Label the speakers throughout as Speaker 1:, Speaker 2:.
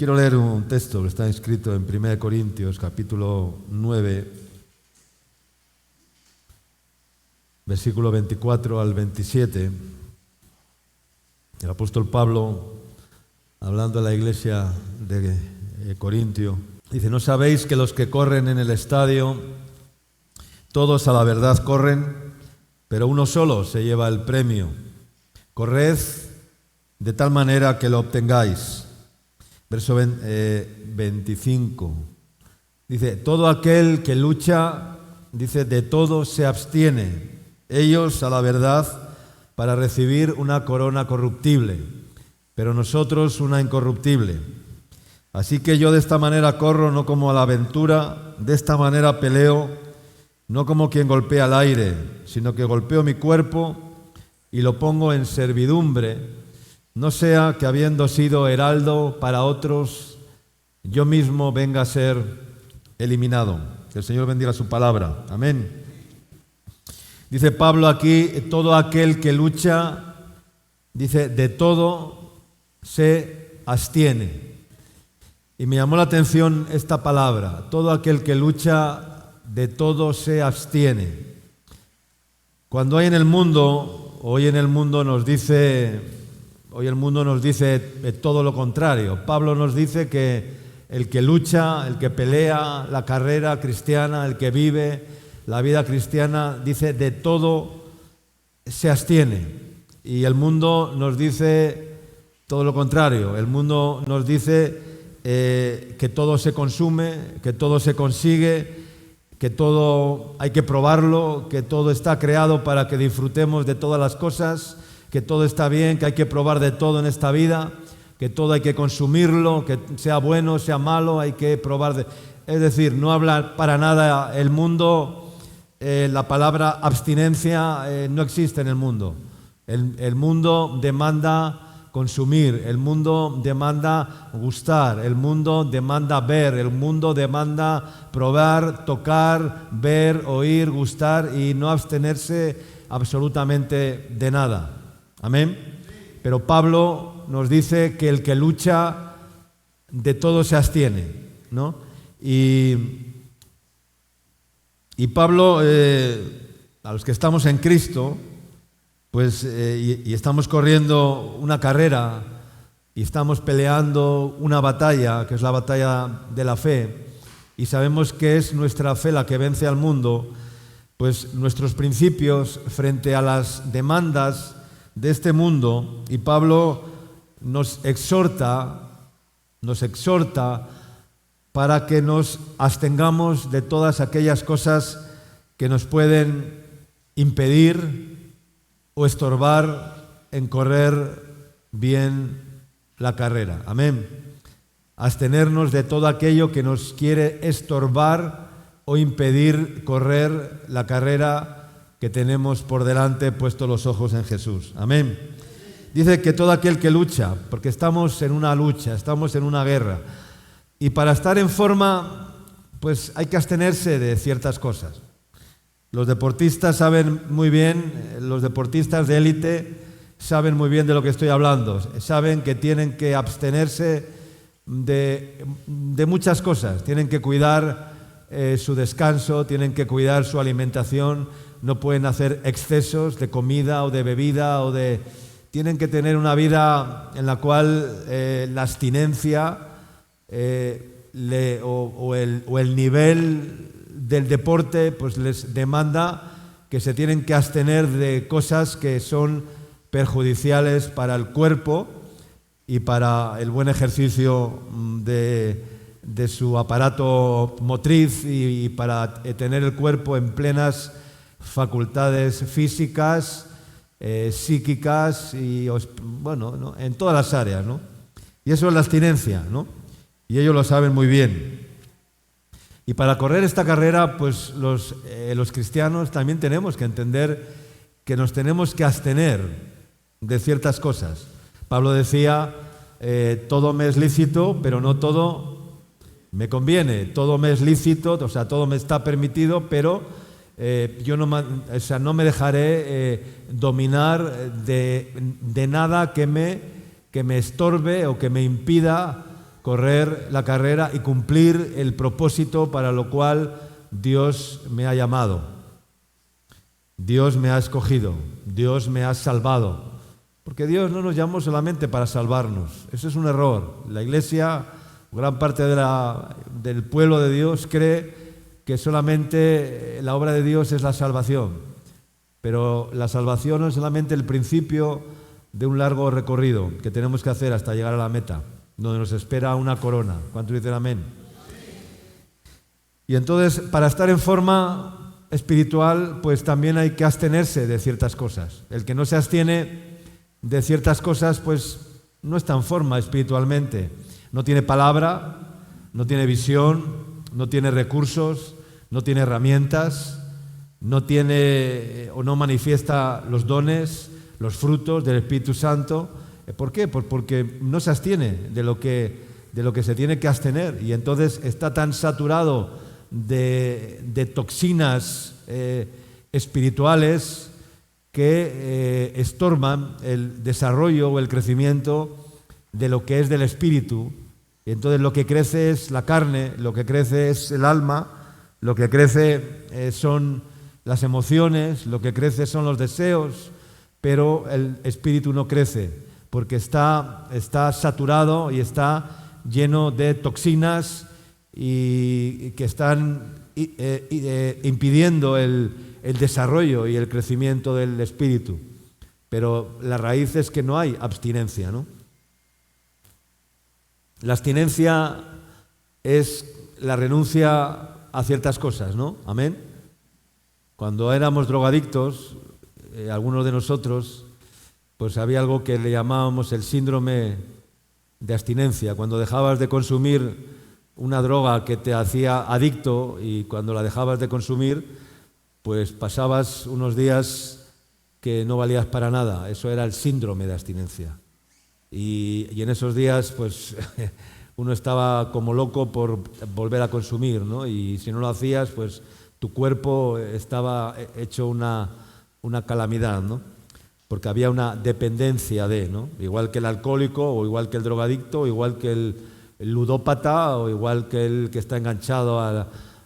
Speaker 1: Quiero leer un texto que está escrito en 1 Corintios, capítulo 9, versículo 24 al 27. El apóstol Pablo, hablando a la iglesia de Corintio, dice: ¿no sabéis que los que corren en el estadio, todos a la verdad corren, pero uno solo se lleva el premio? Corred de tal manera que lo obtengáis. Verso 25. Dice: todo aquel que lucha, dice, de todo se abstiene. Ellos a la verdad para recibir una corona corruptible, pero nosotros una incorruptible. Así que yo de esta manera corro, no como a la aventura, de esta manera peleo, no como quien golpea al aire, sino que golpeo mi cuerpo y lo pongo en servidumbre, no sea que habiendo sido heraldo para otros, yo mismo venga a ser eliminado. Que el Señor bendiga su palabra. Amén. Dice Pablo aquí: todo aquel que lucha, dice, de todo se abstiene. Y me llamó la atención esta palabra: todo aquel que lucha, de todo se abstiene. Cuando hay en el mundo, hoy el mundo nos dice todo lo contrario. Pablo nos dice que el que lucha, el que pelea la carrera cristiana, el que vive la vida cristiana, dice, de todo se abstiene. Y el mundo nos dice todo lo contrario. El mundo nos dice que todo se consume, que todo se consigue, que todo hay que probarlo, que todo está creado para que disfrutemos de todas las cosas, que todo está bien, que hay que probar de todo en esta vida, que todo hay que consumirlo, que sea bueno, sea malo, hay que probar de... Es decir, no habla para nada el mundo, la palabra abstinencia no existe en el mundo. El mundo demanda consumir, el mundo demanda gustar, el mundo demanda ver, el mundo demanda probar, tocar, ver, oír, gustar y no abstenerse absolutamente de nada. Amén. Pero Pablo nos dice que el que lucha de todo se abstiene, ¿no? Y Pablo, a los que estamos en Cristo, pues y estamos corriendo una carrera y estamos peleando una batalla, que es la batalla de la fe, y sabemos que es nuestra fe la que vence al mundo, pues nuestros principios frente a las demandas de este mundo, y Pablo nos exhorta para que nos abstengamos de todas aquellas cosas que nos pueden impedir o estorbar en correr bien la carrera. Amén. Abstenernos de todo aquello que nos quiere estorbar o impedir correr la carrera que tenemos por delante, puesto los ojos en Jesús. Amén. Dice que todo aquel que lucha, porque estamos en una lucha, estamos en una guerra, y para estar en forma, pues hay que abstenerse de ciertas cosas. Los deportistas saben muy bien, los deportistas de élite saben muy bien de lo que estoy hablando, saben que tienen que abstenerse de muchas cosas, tienen que cuidar su descanso, tienen que cuidar su alimentación, no pueden hacer excesos de comida o de bebida tienen que tener una vida en la cual la abstinencia o el nivel del deporte pues les demanda que se tienen que abstener de cosas que son perjudiciales para el cuerpo y para el buen ejercicio de su aparato motriz y para tener el cuerpo en plenas facultades físicas, psíquicas y, bueno, ¿no?, en todas las áreas, ¿no? Y eso es la abstinencia, ¿no? Y ellos lo saben muy bien. Y para correr esta carrera, pues los cristianos también tenemos que entender que nos tenemos que abstener de ciertas cosas. Pablo decía, todo me es lícito, pero no todo me conviene. Todo me es lícito, o sea, todo me está permitido, pero yo no me dejaré dominar de nada que me estorbe o que me impida correr la carrera y cumplir el propósito para lo cual Dios me ha llamado. Dios me ha escogido, Dios me ha salvado. Porque Dios no nos llamó solamente para salvarnos. Eso es un error. La Iglesia, gran parte del pueblo de Dios, cree que solamente la obra de Dios es la salvación. Pero la salvación no es solamente el principio de un largo recorrido que tenemos que hacer hasta llegar a la meta, donde nos espera una corona. ¿Cuántos dicen amén? Y entonces, para estar en forma espiritual, pues también hay que abstenerse de ciertas cosas. El que no se abstiene de ciertas cosas, pues no está en forma espiritualmente. No tiene palabra, no tiene visión, no tiene recursos, no tiene herramientas, no tiene o no manifiesta los dones, los frutos del Espíritu Santo. ¿Por qué? Pues porque no se abstiene de lo que se tiene que abstener, y entonces está tan saturado de toxinas espirituales que estorban el desarrollo o el crecimiento de lo que es del Espíritu. Y entonces lo que crece es la carne, lo que crece es el alma, lo que crece son las emociones, lo que crece son los deseos, pero el Espíritu no crece porque está saturado y está lleno de toxinas y que están impidiendo el desarrollo y el crecimiento del Espíritu. Pero la raíz es que no hay abstinencia, ¿no? La abstinencia es la renuncia a ciertas cosas, ¿no? Amén. Cuando éramos drogadictos, algunos de nosotros, pues había algo que le llamábamos el síndrome de abstinencia. Cuando dejabas de consumir una droga que te hacía adicto, y cuando la dejabas de consumir, pues pasabas unos días que no valías para nada. Eso era el síndrome de abstinencia. Y en esos días, pues uno estaba como loco por volver a consumir, ¿no? Y si no lo hacías, pues tu cuerpo estaba hecho una calamidad, ¿no? Porque había una dependencia ¿no? Igual que el alcohólico, o igual que el drogadicto, o igual que el ludópata, o igual que el que está enganchado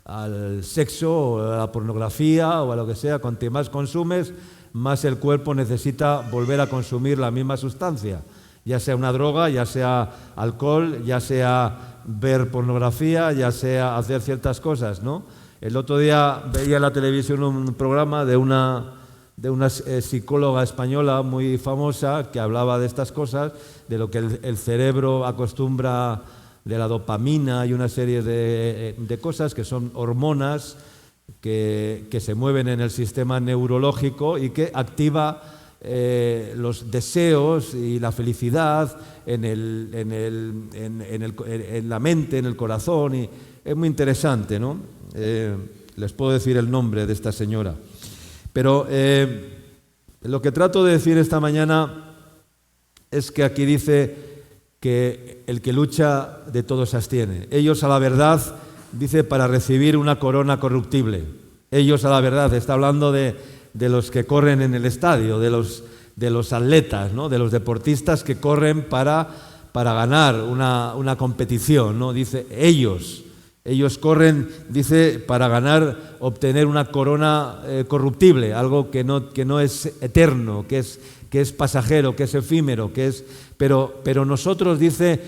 Speaker 1: al sexo, o a la pornografía, o a lo que sea. Cuanto más consumes, más el cuerpo necesita volver a consumir la misma sustancia, ya sea una droga, ya sea alcohol, ya sea ver pornografía, ya sea hacer ciertas cosas, ¿no? El otro día veía en la televisión un programa de una psicóloga española muy famosa que hablaba de estas cosas, de lo que el cerebro acostumbra, de la dopamina y una serie de cosas que son hormonas que se mueven en el sistema neurológico y que activa los deseos y la felicidad en la mente, en el corazón, y es muy interesante, ¿no? Les puedo decir el nombre de esta señora. Pero lo que trato de decir esta mañana es que aquí dice que el que lucha de todo se abstiene. Ellos a la verdad, dice, para recibir una corona corruptible. Ellos a la verdad, está hablando de los que corren en el estadio, de los atletas, ¿no? De los deportistas que corren para ganar una competición, ¿no? Dice, ellos corren, dice, para obtener una corona corruptible, algo que no es eterno, que es pasajero, que es efímero, pero nosotros, dice,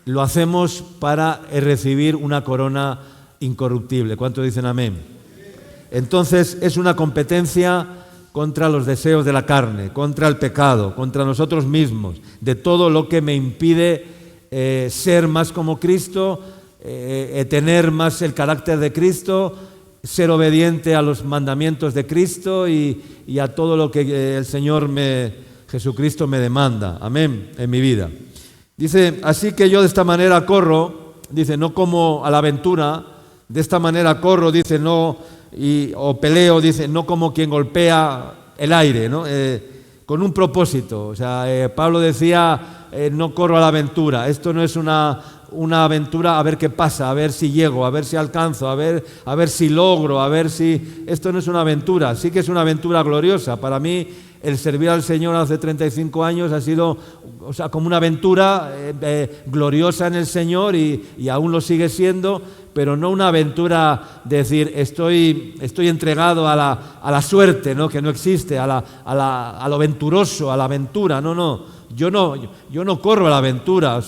Speaker 1: lo hacemos para recibir una corona incorruptible. ¿Cuántos dicen amén? Entonces es una competencia contra los deseos de la carne, contra el pecado, contra nosotros mismos, de todo lo que me impide ser más como Cristo, tener más el carácter de Cristo, ser obediente a los mandamientos de Cristo y a todo lo que el Señor Jesucristo me demanda, amén, en mi vida. Dice, así que yo de esta manera corro, dice, no como a la aventura, de esta manera corro, dice, o peleo, dice, no como quien golpea el aire, ¿no? Con un propósito. O sea, Pablo decía, no corro a la aventura. Esto no es una aventura a ver qué pasa, a ver si llego, a ver si alcanzo, a ver si logro, a ver si... Esto no es una aventura, sí que es una aventura gloriosa. Para mí el servir al Señor hace 35 años ha sido, como una aventura gloriosa en el Señor y aún lo sigue siendo, pero no una aventura de decir estoy entregado a la suerte, ¿no? Que no existe, a lo aventuroso, a la aventura. No. Yo no corro a la aventura,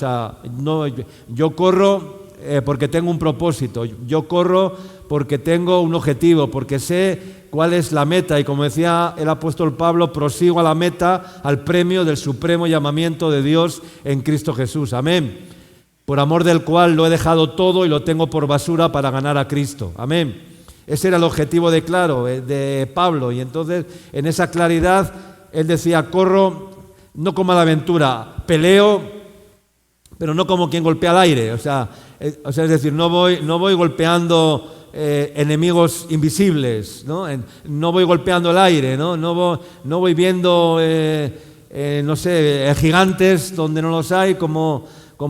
Speaker 1: yo corro porque tengo un propósito, yo corro porque tengo un objetivo, porque sé cuál es la meta y, como decía el apóstol Pablo, prosigo a la meta, al premio del supremo llamamiento de Dios en Cristo Jesús. Amén. Por amor del cual lo he dejado todo y lo tengo por basura para ganar a Cristo. Amén. Ese era el objetivo de Pablo, y entonces en esa claridad él decía: corro no como a la aventura, peleo, pero no como quien golpea al aire. Es decir, no voy golpeando enemigos invisibles, ¿no? No voy golpeando el aire, no voy viendo, gigantes donde no los hay, como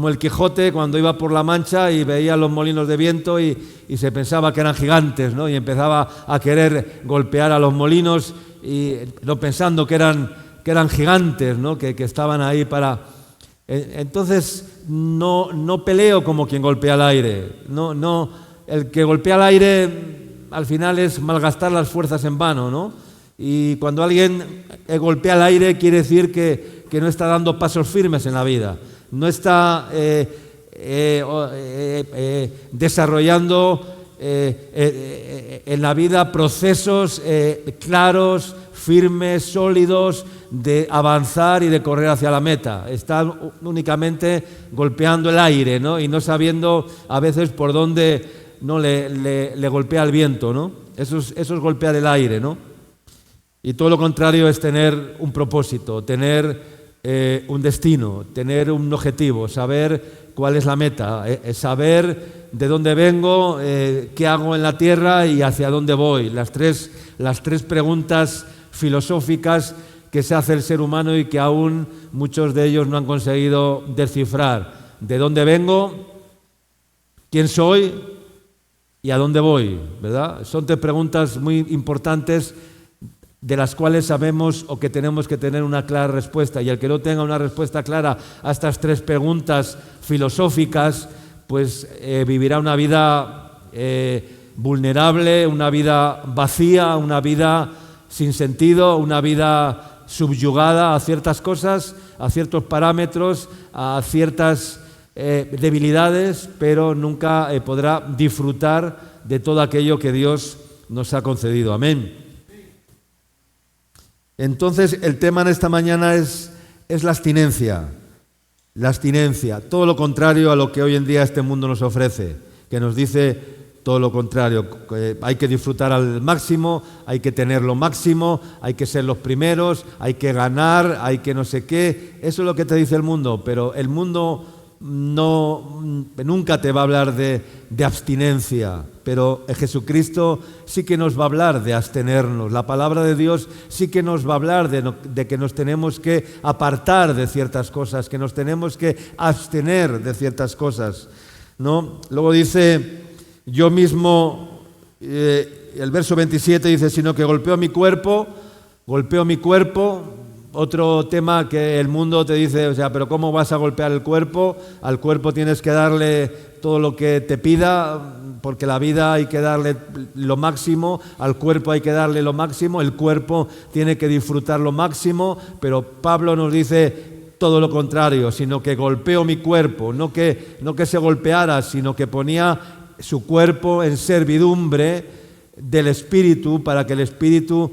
Speaker 1: el Quijote cuando iba por la Mancha y veía los molinos de viento y se pensaba que eran gigantes, ¿no? Y empezaba a querer golpear a los molinos, y no pensando que eran gigantes, ¿no? Que estaban ahí para... Entonces no peleo como quien golpea al aire. No, el que golpea al aire al final es malgastar las fuerzas en vano, ¿no? Y cuando alguien golpea al aire quiere decir que no está dando pasos firmes en la vida, no está desarrollando en la vida procesos claros, firmes, sólidos, de avanzar y de correr hacia la meta. Está únicamente golpeando el aire, ¿no? Y no sabiendo a veces por dónde no le golpea el viento, ¿no? Eso es golpear el aire, ¿no? Y todo lo contrario es tener un propósito, tener un destino, tener un objetivo, saber cuál es la meta, saber de dónde vengo, qué hago en la tierra y hacia dónde voy. Las tres preguntas filosóficas que se hace el ser humano y que aún muchos de ellos no han conseguido descifrar. ¿De dónde vengo? ¿Quién soy? ¿Y a dónde voy? ¿Verdad? Son tres preguntas muy importantes de las cuales sabemos o que tenemos que tener una clara respuesta. Y el que no tenga una respuesta clara a estas tres preguntas filosóficas, pues vivirá una vida vulnerable, una vida vacía, una vida sin sentido, una vida subyugada a ciertas cosas, a ciertos parámetros, a ciertas debilidades, pero nunca podrá disfrutar de todo aquello que Dios nos ha concedido. Amén. Entonces, el tema en esta mañana es la abstinencia. La abstinencia, todo lo contrario a lo que hoy en día este mundo nos ofrece, que nos dice todo lo contrario. Hay que disfrutar al máximo, hay que tener lo máximo, hay que ser los primeros, hay que ganar, hay que no sé qué. Eso es lo que te dice el mundo, pero el mundo nunca te va a hablar de abstinencia, pero Jesucristo sí que nos va a hablar de abstenernos. La palabra de Dios sí que nos va a hablar de que nos tenemos que apartar de ciertas cosas, que nos tenemos que abstener de ciertas cosas, ¿no? Luego dice... Yo mismo, el verso 27 dice, sino que golpeo mi cuerpo, otro tema que el mundo te dice, pero ¿cómo vas a golpear el cuerpo? Al cuerpo tienes que darle todo lo que te pida, porque la vida hay que darle lo máximo, al cuerpo hay que darle lo máximo, el cuerpo tiene que disfrutar lo máximo, pero Pablo nos dice todo lo contrario, sino que golpeo mi cuerpo, no que se golpeara, sino que ponía su cuerpo en servidumbre del Espíritu para que el Espíritu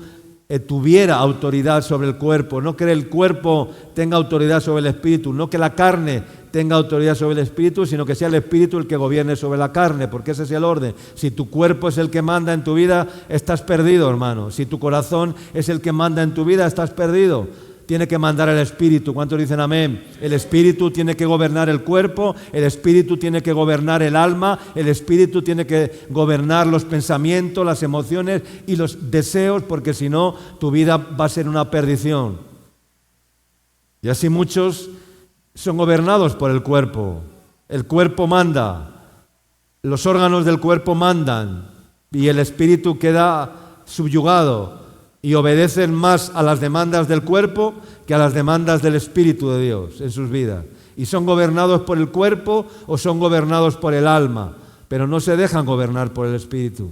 Speaker 1: tuviera autoridad sobre el cuerpo, no que el cuerpo tenga autoridad sobre el Espíritu, no que la carne tenga autoridad sobre el Espíritu, sino que sea el Espíritu el que gobierne sobre la carne, porque ese es el orden. Si tu cuerpo es el que manda en tu vida, estás perdido, hermano. Si tu corazón es el que manda en tu vida, estás perdido. Tiene que mandar el Espíritu. ¿Cuántos dicen amén? El Espíritu tiene que gobernar el cuerpo, el Espíritu tiene que gobernar el alma, el Espíritu tiene que gobernar los pensamientos, las emociones y los deseos, porque si no, tu vida va a ser una perdición. Y así muchos son gobernados por el cuerpo. El cuerpo manda, los órganos del cuerpo mandan y el Espíritu queda subyugado. y obedecen más a las demandas del cuerpo que a las demandas del Espíritu de Dios en sus vidas. Y son gobernados por el cuerpo o son gobernados por el alma, pero no se dejan gobernar por el Espíritu.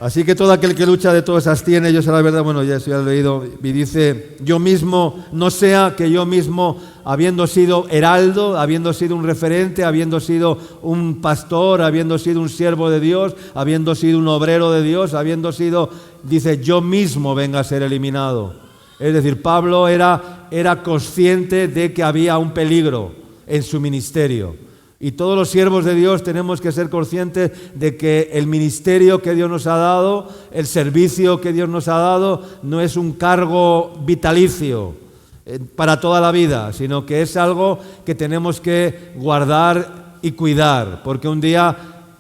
Speaker 1: Así que todo aquel que lucha de todas esas tiene, yo sé la verdad, bueno, ya eso ya lo he leído, y dice, yo mismo, no sea que yo mismo, habiendo sido heraldo, habiendo sido un referente, habiendo sido un pastor, habiendo sido un siervo de Dios, habiendo sido un obrero de Dios, habiendo sido, dice, yo mismo venga a ser eliminado. Es decir, Pablo era consciente de que había un peligro en su ministerio. Y todos los siervos de Dios tenemos que ser conscientes de que el ministerio que Dios nos ha dado, el servicio que Dios nos ha dado, no es un cargo vitalicio para toda la vida, sino que es algo que tenemos que guardar y cuidar, porque un día,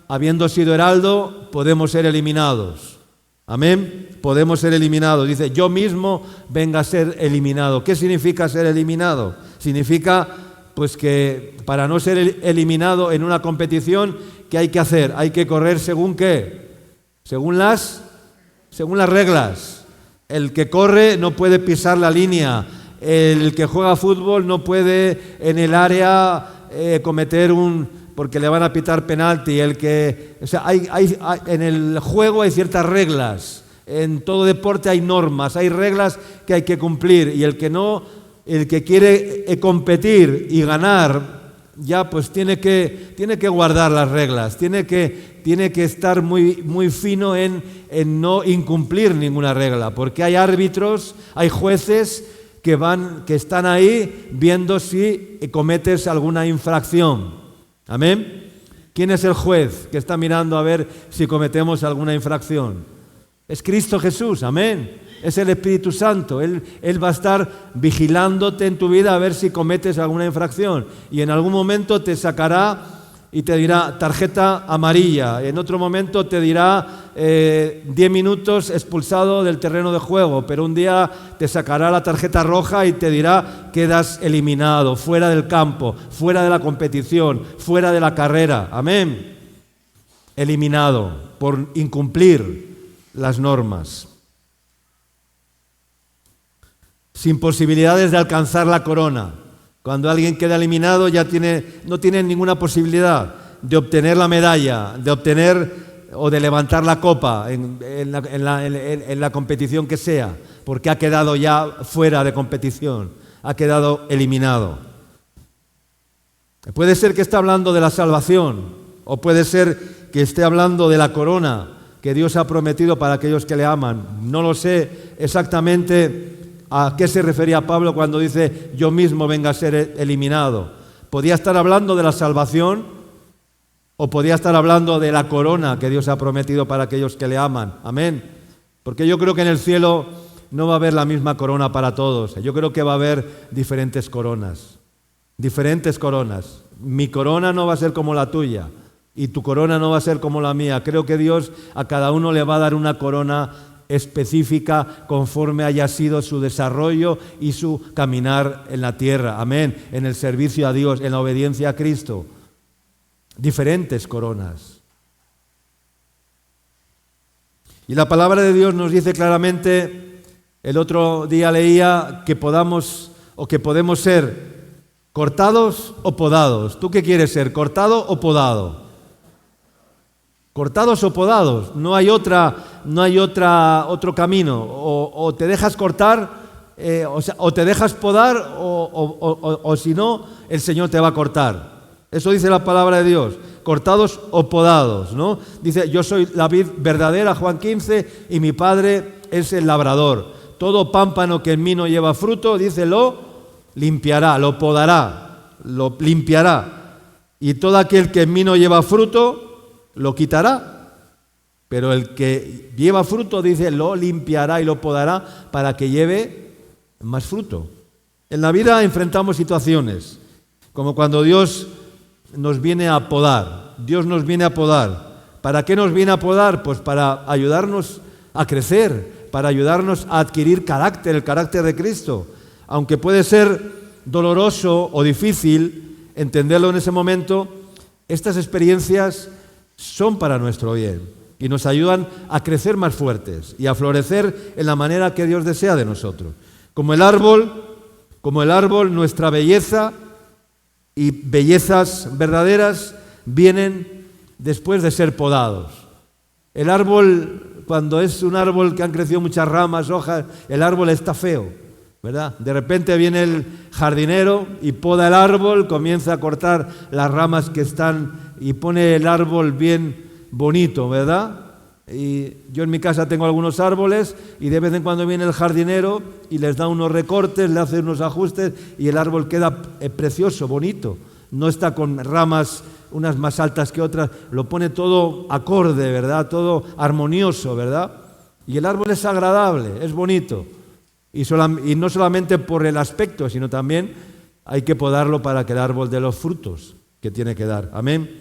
Speaker 1: habiendo sido heraldo, podemos ser eliminados. Amén. Podemos ser eliminados. Dice, yo mismo venga a ser eliminado. ¿Qué significa ser eliminado? Significa pues que para no ser eliminado en una competición, ¿qué hay que hacer? Hay que correr según ¿qué? Según las reglas. El que corre no puede pisar la línea. El que juega fútbol no puede en el área cometer porque le van a pitar penalti. O sea, en el juego hay ciertas reglas. En todo deporte hay normas, hay reglas que hay que cumplir. Y el que quiere competir y ganar, ya pues tiene que guardar las reglas, tiene que estar muy fino en no incumplir ninguna regla, porque hay árbitros, hay jueces que están ahí viendo si cometes alguna infracción. ¿Amén? ¿Quién es el juez que está mirando a ver si cometemos alguna infracción? Es Cristo Jesús, amén. Es el Espíritu Santo. Él va a estar vigilándote en tu vida a ver si cometes alguna infracción. Y en algún momento te sacará y te dirá tarjeta amarilla. En otro momento te dirá 10 minutos expulsado del terreno de juego. Pero un día te sacará la tarjeta roja y te dirá quedas eliminado, fuera del campo, fuera de la competición, fuera de la carrera. Amén. Eliminado por incumplir las normas. Sin posibilidades de alcanzar la corona. Cuando alguien queda eliminado ya no tiene ninguna posibilidad de obtener la medalla, de obtener o de levantar la copa en la competición que sea, porque ha quedado ya fuera de competición, ha quedado eliminado. Puede ser que esté hablando de la salvación, o puede ser que esté hablando de la corona que Dios ha prometido para aquellos que le aman. No lo sé exactamente ¿a qué se refería Pablo cuando dice yo mismo venga a ser eliminado? ¿Podía estar hablando de la salvación o podía estar hablando de la corona que Dios ha prometido para aquellos que le aman? Amén. Porque yo creo que en el cielo no va a haber la misma corona para todos. Yo creo que va a haber diferentes coronas. Diferentes coronas. Mi corona no va a ser como la tuya y tu corona no va a ser como la mía. Creo que Dios a cada uno le va a dar una corona específica conforme haya sido su desarrollo y su caminar en la tierra. Amén. En el servicio a Dios, en la obediencia a Cristo. Diferentes coronas. Y la palabra de Dios nos dice claramente, el otro día leía que podemos ser cortados o podados. ¿Tú qué quieres ser? ¿Cortado o podado? Cortados o podados, no hay otro camino, o te dejas cortar, o te dejas podar, o si no, el Señor te va a cortar. Eso dice la palabra de Dios, cortados o podados, ¿no? Dice, yo soy la vid verdadera, Juan 15, y mi Padre es el labrador. Todo pámpano que en mí no lleva fruto, dice, lo limpiará, lo podará, lo limpiará. Y todo aquel que en mí no lleva fruto, lo quitará, pero el que lleva fruto, dice, lo limpiará y lo podará para que lleve más fruto. En la vida enfrentamos situaciones, como cuando Dios nos viene a podar. Dios nos viene a podar. ¿Para qué nos viene a podar? Pues para ayudarnos a crecer, para ayudarnos a adquirir carácter, el carácter de Cristo. Aunque puede ser doloroso o difícil entenderlo en ese momento, estas experiencias son para nuestro bien. y nos ayudan a crecer más fuertes y a florecer en la manera que Dios desea de nosotros. Como el árbol, nuestra belleza y bellezas verdaderas vienen después de ser podados. El árbol, cuando es un árbol que han crecido muchas ramas, hojas, el árbol está feo, ¿verdad? De repente viene el jardinero y poda el árbol, comienza a cortar las ramas que están y pone el árbol bien bonito, ¿verdad? Y yo en mi casa tengo algunos árboles y de vez en cuando viene el jardinero y les da unos recortes, le hace unos ajustes y el árbol queda precioso, bonito. No está con ramas unas más altas que otras, lo pone todo acorde, ¿verdad? Todo armonioso, ¿verdad? Y el árbol es agradable, es bonito. Y no solamente por el aspecto, sino también hay que podarlo para que el árbol dé los frutos que tiene que dar. Amén.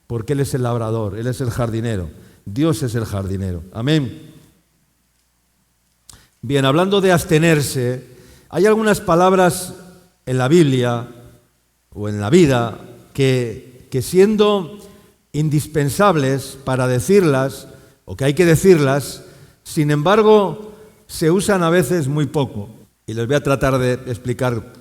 Speaker 1: Porque Él es el labrador, Él es el jardinero. Dios es el jardinero. Amén. Bien, hablando de abstenerse, hay algunas palabras en la Biblia o en la vida que siendo indispensables para decirlas, o que hay que decirlas, sin embargo, se usan a veces muy poco. Y les voy a tratar de explicar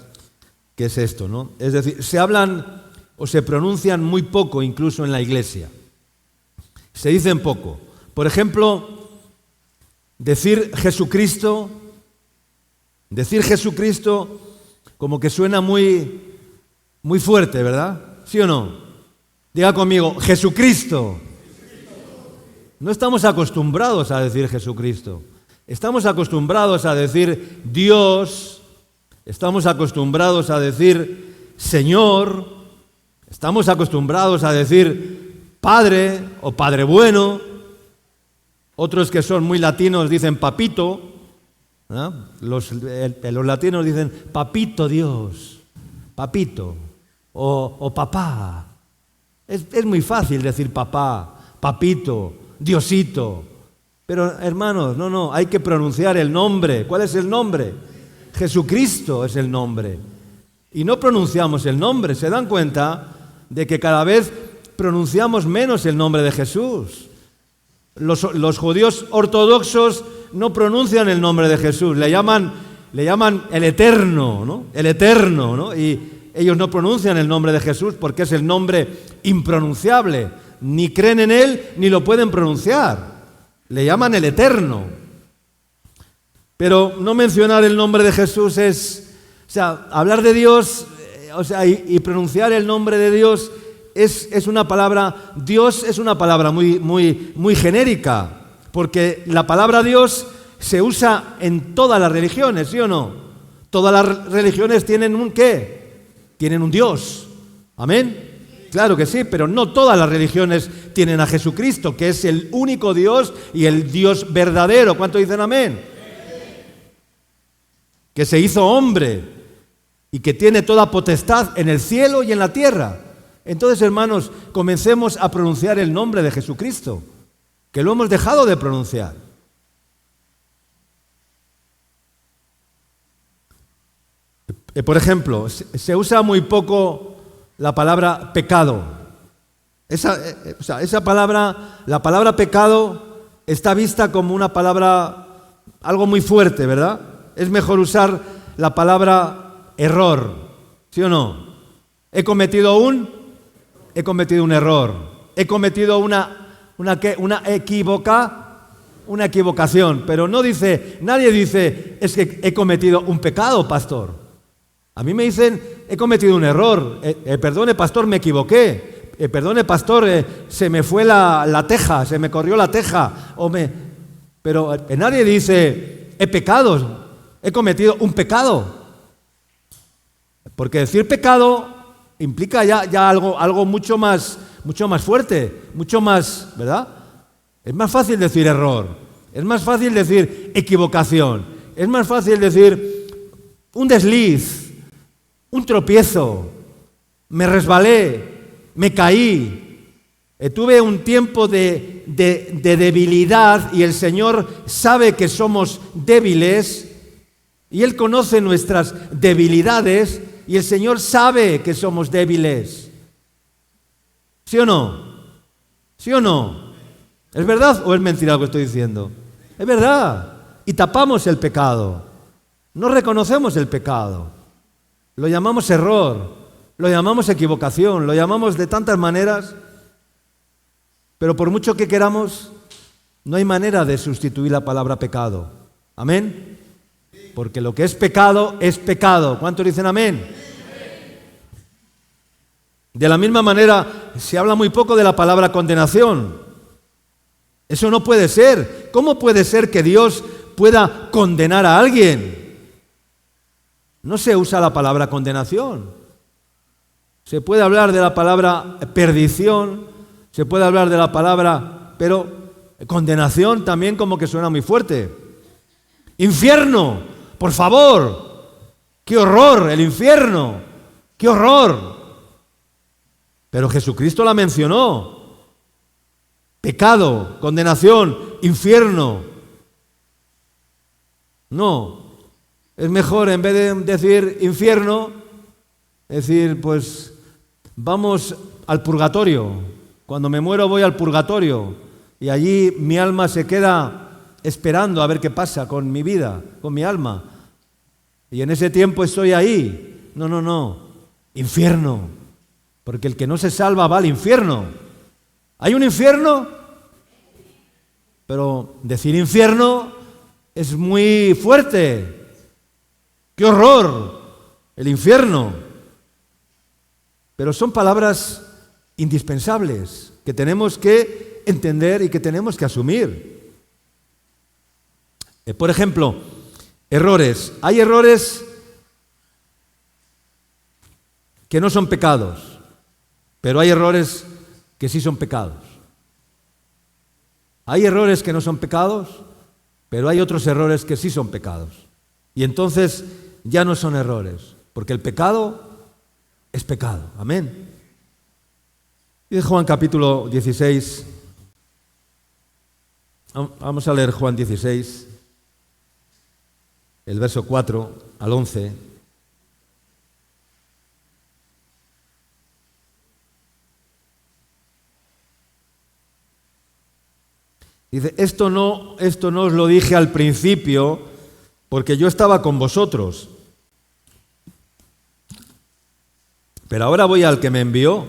Speaker 1: qué es esto, ¿no? Es decir, se hablan o se pronuncian muy poco incluso en la iglesia. Se dicen poco. Por ejemplo, decir Jesucristo como que suena muy, muy fuerte, ¿verdad? ¿Sí o no? Diga conmigo, Jesucristo. No estamos acostumbrados a decir Jesucristo. Estamos acostumbrados a decir Dios, estamos acostumbrados a decir Señor, estamos acostumbrados a decir Padre o Padre bueno. Otros que son muy latinos dicen papito, ¿no? Los latinos dicen papito Dios, papito o papá. Es muy fácil decir papá, papito, Diosito. Pero hermanos, no, hay que pronunciar el nombre. ¿Cuál es el nombre? Jesucristo es el nombre. Y no pronunciamos el nombre. ¿Se dan cuenta de que cada vez pronunciamos menos el nombre de Jesús? Los judíos ortodoxos no pronuncian el nombre de Jesús, le llaman el Eterno, ¿no? El Eterno, ¿no? Y ellos no pronuncian el nombre de Jesús porque es el nombre impronunciable. Ni creen en Él, ni lo pueden pronunciar. Le llaman el Eterno. Pero no mencionar el nombre de Jesús hablar de Dios, y pronunciar el nombre de Dios es una palabra, Dios es una palabra muy, muy, muy genérica, porque la palabra Dios se usa en todas las religiones, ¿sí o no? Todas las religiones tienen un ¿qué? Tienen un Dios. ¿Amén? Claro que sí, pero no todas las religiones tienen a Jesucristo, que es el único Dios y el Dios verdadero. ¿Cuánto dicen amén? Que se hizo hombre y que tiene toda potestad en el cielo y en la tierra. Entonces, hermanos, comencemos a pronunciar el nombre de Jesucristo, que lo hemos dejado de pronunciar. Por ejemplo, se usa muy poco la palabra pecado. Esa palabra, la palabra pecado, está vista como una palabra, algo muy fuerte, ¿verdad? Es mejor usar la palabra error, ¿sí o no? He cometido un error. He cometido una equivocación. Pero nadie dice, es que he cometido un pecado, pastor. A mí me dicen, he cometido un error. Perdone, pastor, me equivoqué. Perdone, pastor, se me fue la teja, se me corrió la teja. Pero nadie dice, he pecado, he cometido un pecado. Porque decir pecado implica ya algo mucho más fuerte, mucho más, ¿verdad? Es más fácil decir error, es más fácil decir equivocación, es más fácil decir un desliz, un tropiezo, me resbalé, me caí, tuve un tiempo de debilidad y el Señor sabe que somos débiles y Él conoce nuestras debilidades y el Señor sabe que somos débiles. ¿Sí o no? ¿Sí o no? ¿Es verdad o es mentira lo que estoy diciendo? Es verdad. Y tapamos el pecado. No reconocemos el pecado. Lo llamamos error, lo llamamos equivocación, lo llamamos de tantas maneras, pero por mucho que queramos, no hay manera de sustituir la palabra pecado. ¿Amén? Porque lo que es pecado es pecado. ¿Cuántos dicen amén? De la misma manera, se habla muy poco de la palabra condenación. Eso no puede ser. ¿Cómo puede ser que Dios pueda condenar a alguien? No se usa la palabra condenación. Se puede hablar de la palabra perdición, se puede hablar de la palabra, pero condenación también como que suena muy fuerte. Infierno, por favor. ¡Qué horror el infierno! ¡Qué horror! Pero Jesucristo la mencionó. Pecado, condenación, infierno. No. Es mejor, en vez de decir infierno, decir, pues, vamos al purgatorio. Cuando me muero voy al purgatorio. Y allí mi alma se queda esperando a ver qué pasa con mi vida, con mi alma. Y en ese tiempo estoy ahí. No. Infierno. Porque el que no se salva va al infierno. ¿Hay un infierno? Pero decir infierno es muy fuerte. ¡Qué horror! El infierno. Pero son palabras indispensables que tenemos que entender y que tenemos que asumir. Por ejemplo, errores. Hay errores que no son pecados, pero hay errores que sí son pecados. Hay errores que no son pecados, pero hay otros errores que sí son pecados. Y entonces ya no son errores, porque el pecado es pecado. Amén. Y de Juan capítulo 16. Vamos a leer Juan 16, el verso 4 al 11. Dice, esto no os lo dije al principio, porque yo estaba con vosotros. Pero ahora voy al que me envió,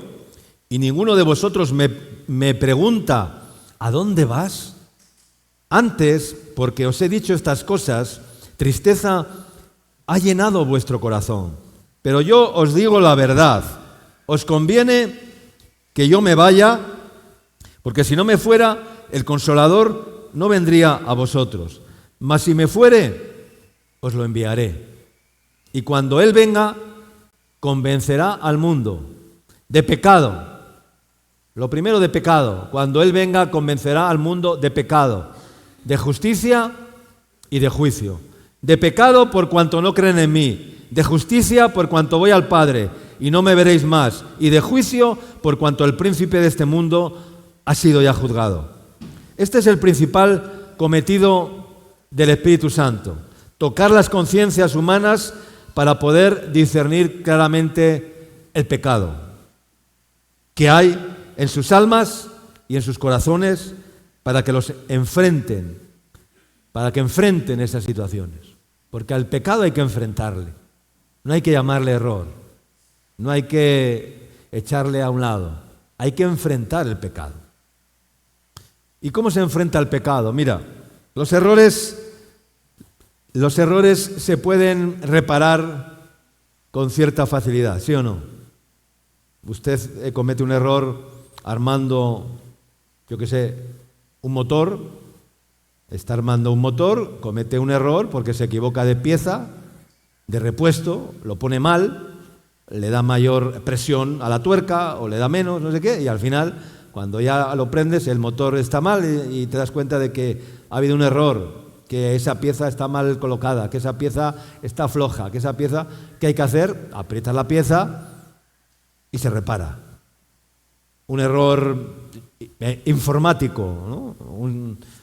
Speaker 1: y ninguno de vosotros me pregunta, ¿a dónde vas? Antes, porque os he dicho estas cosas, tristeza ha llenado vuestro corazón. Pero yo os digo la verdad, os conviene que yo me vaya, porque si no me fuera, el Consolador no vendría a vosotros. Mas si me fuere, os lo enviaré. Y cuando Él venga, convencerá al mundo de pecado. Lo primero, de pecado. Cuando Él venga, convencerá al mundo de pecado, de justicia y de juicio. De pecado por cuanto no creen en mí, de justicia por cuanto voy al Padre y no me veréis más, y de juicio por cuanto el príncipe de este mundo ha sido ya juzgado. Este es el principal cometido del Espíritu Santo, tocar las conciencias humanas para poder discernir claramente el pecado que hay en sus almas y en sus corazones, para que los enfrenten, para que enfrenten esas situaciones. Porque al pecado hay que enfrentarle, no hay que llamarle error, no hay que echarle a un lado, hay que enfrentar el pecado. ¿Y cómo se enfrenta el pecado? Mira, los errores se pueden reparar con cierta facilidad, ¿sí o no? Usted comete un error armando, un motor, está armando un motor, comete un error porque se equivoca de pieza, de repuesto, lo pone mal, le da mayor presión a la tuerca o le da menos, no sé qué, y al final, cuando ya lo prendes, el motor está mal y te das cuenta de que ha habido un error, que esa pieza está mal colocada, que esa pieza está floja, que esa pieza, ¿qué hay que hacer? Aprietas la pieza y se repara. Un error informático, ¿no?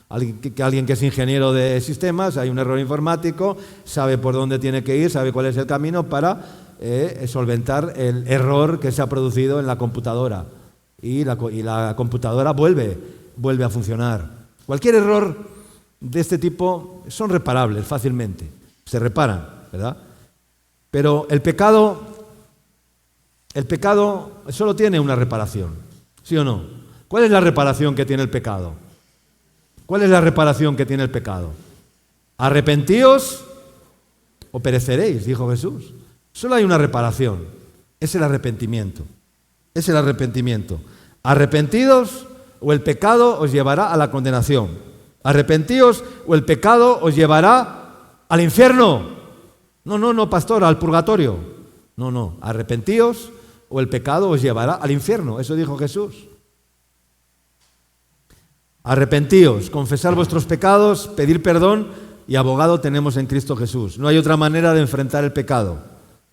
Speaker 1: Alguien que es ingeniero de sistemas, hay un error informático, sabe por dónde tiene que ir, sabe cuál es el camino para solventar el error que se ha producido en la computadora. Y la computadora vuelve vuelve a funcionar. Cualquier error de este tipo son reparables fácilmente, se reparan, ¿verdad? Pero el pecado solo tiene una reparación, ¿sí o no? ¿Cuál es la reparación que tiene el pecado? ¿Cuál es la reparación que tiene el pecado? Arrepentíos o pereceréis, dijo Jesús. Solo hay una reparación, es el arrepentimiento. Es el arrepentimiento. Arrepentidos o el pecado os llevará a la condenación. Arrepentíos o el pecado os llevará al infierno. No, pastor, al purgatorio. No, arrepentíos o el pecado os llevará al infierno. Eso dijo Jesús. Arrepentíos, confesar vuestros pecados, pedir perdón y abogado tenemos en Cristo Jesús. No hay otra manera de enfrentar el pecado.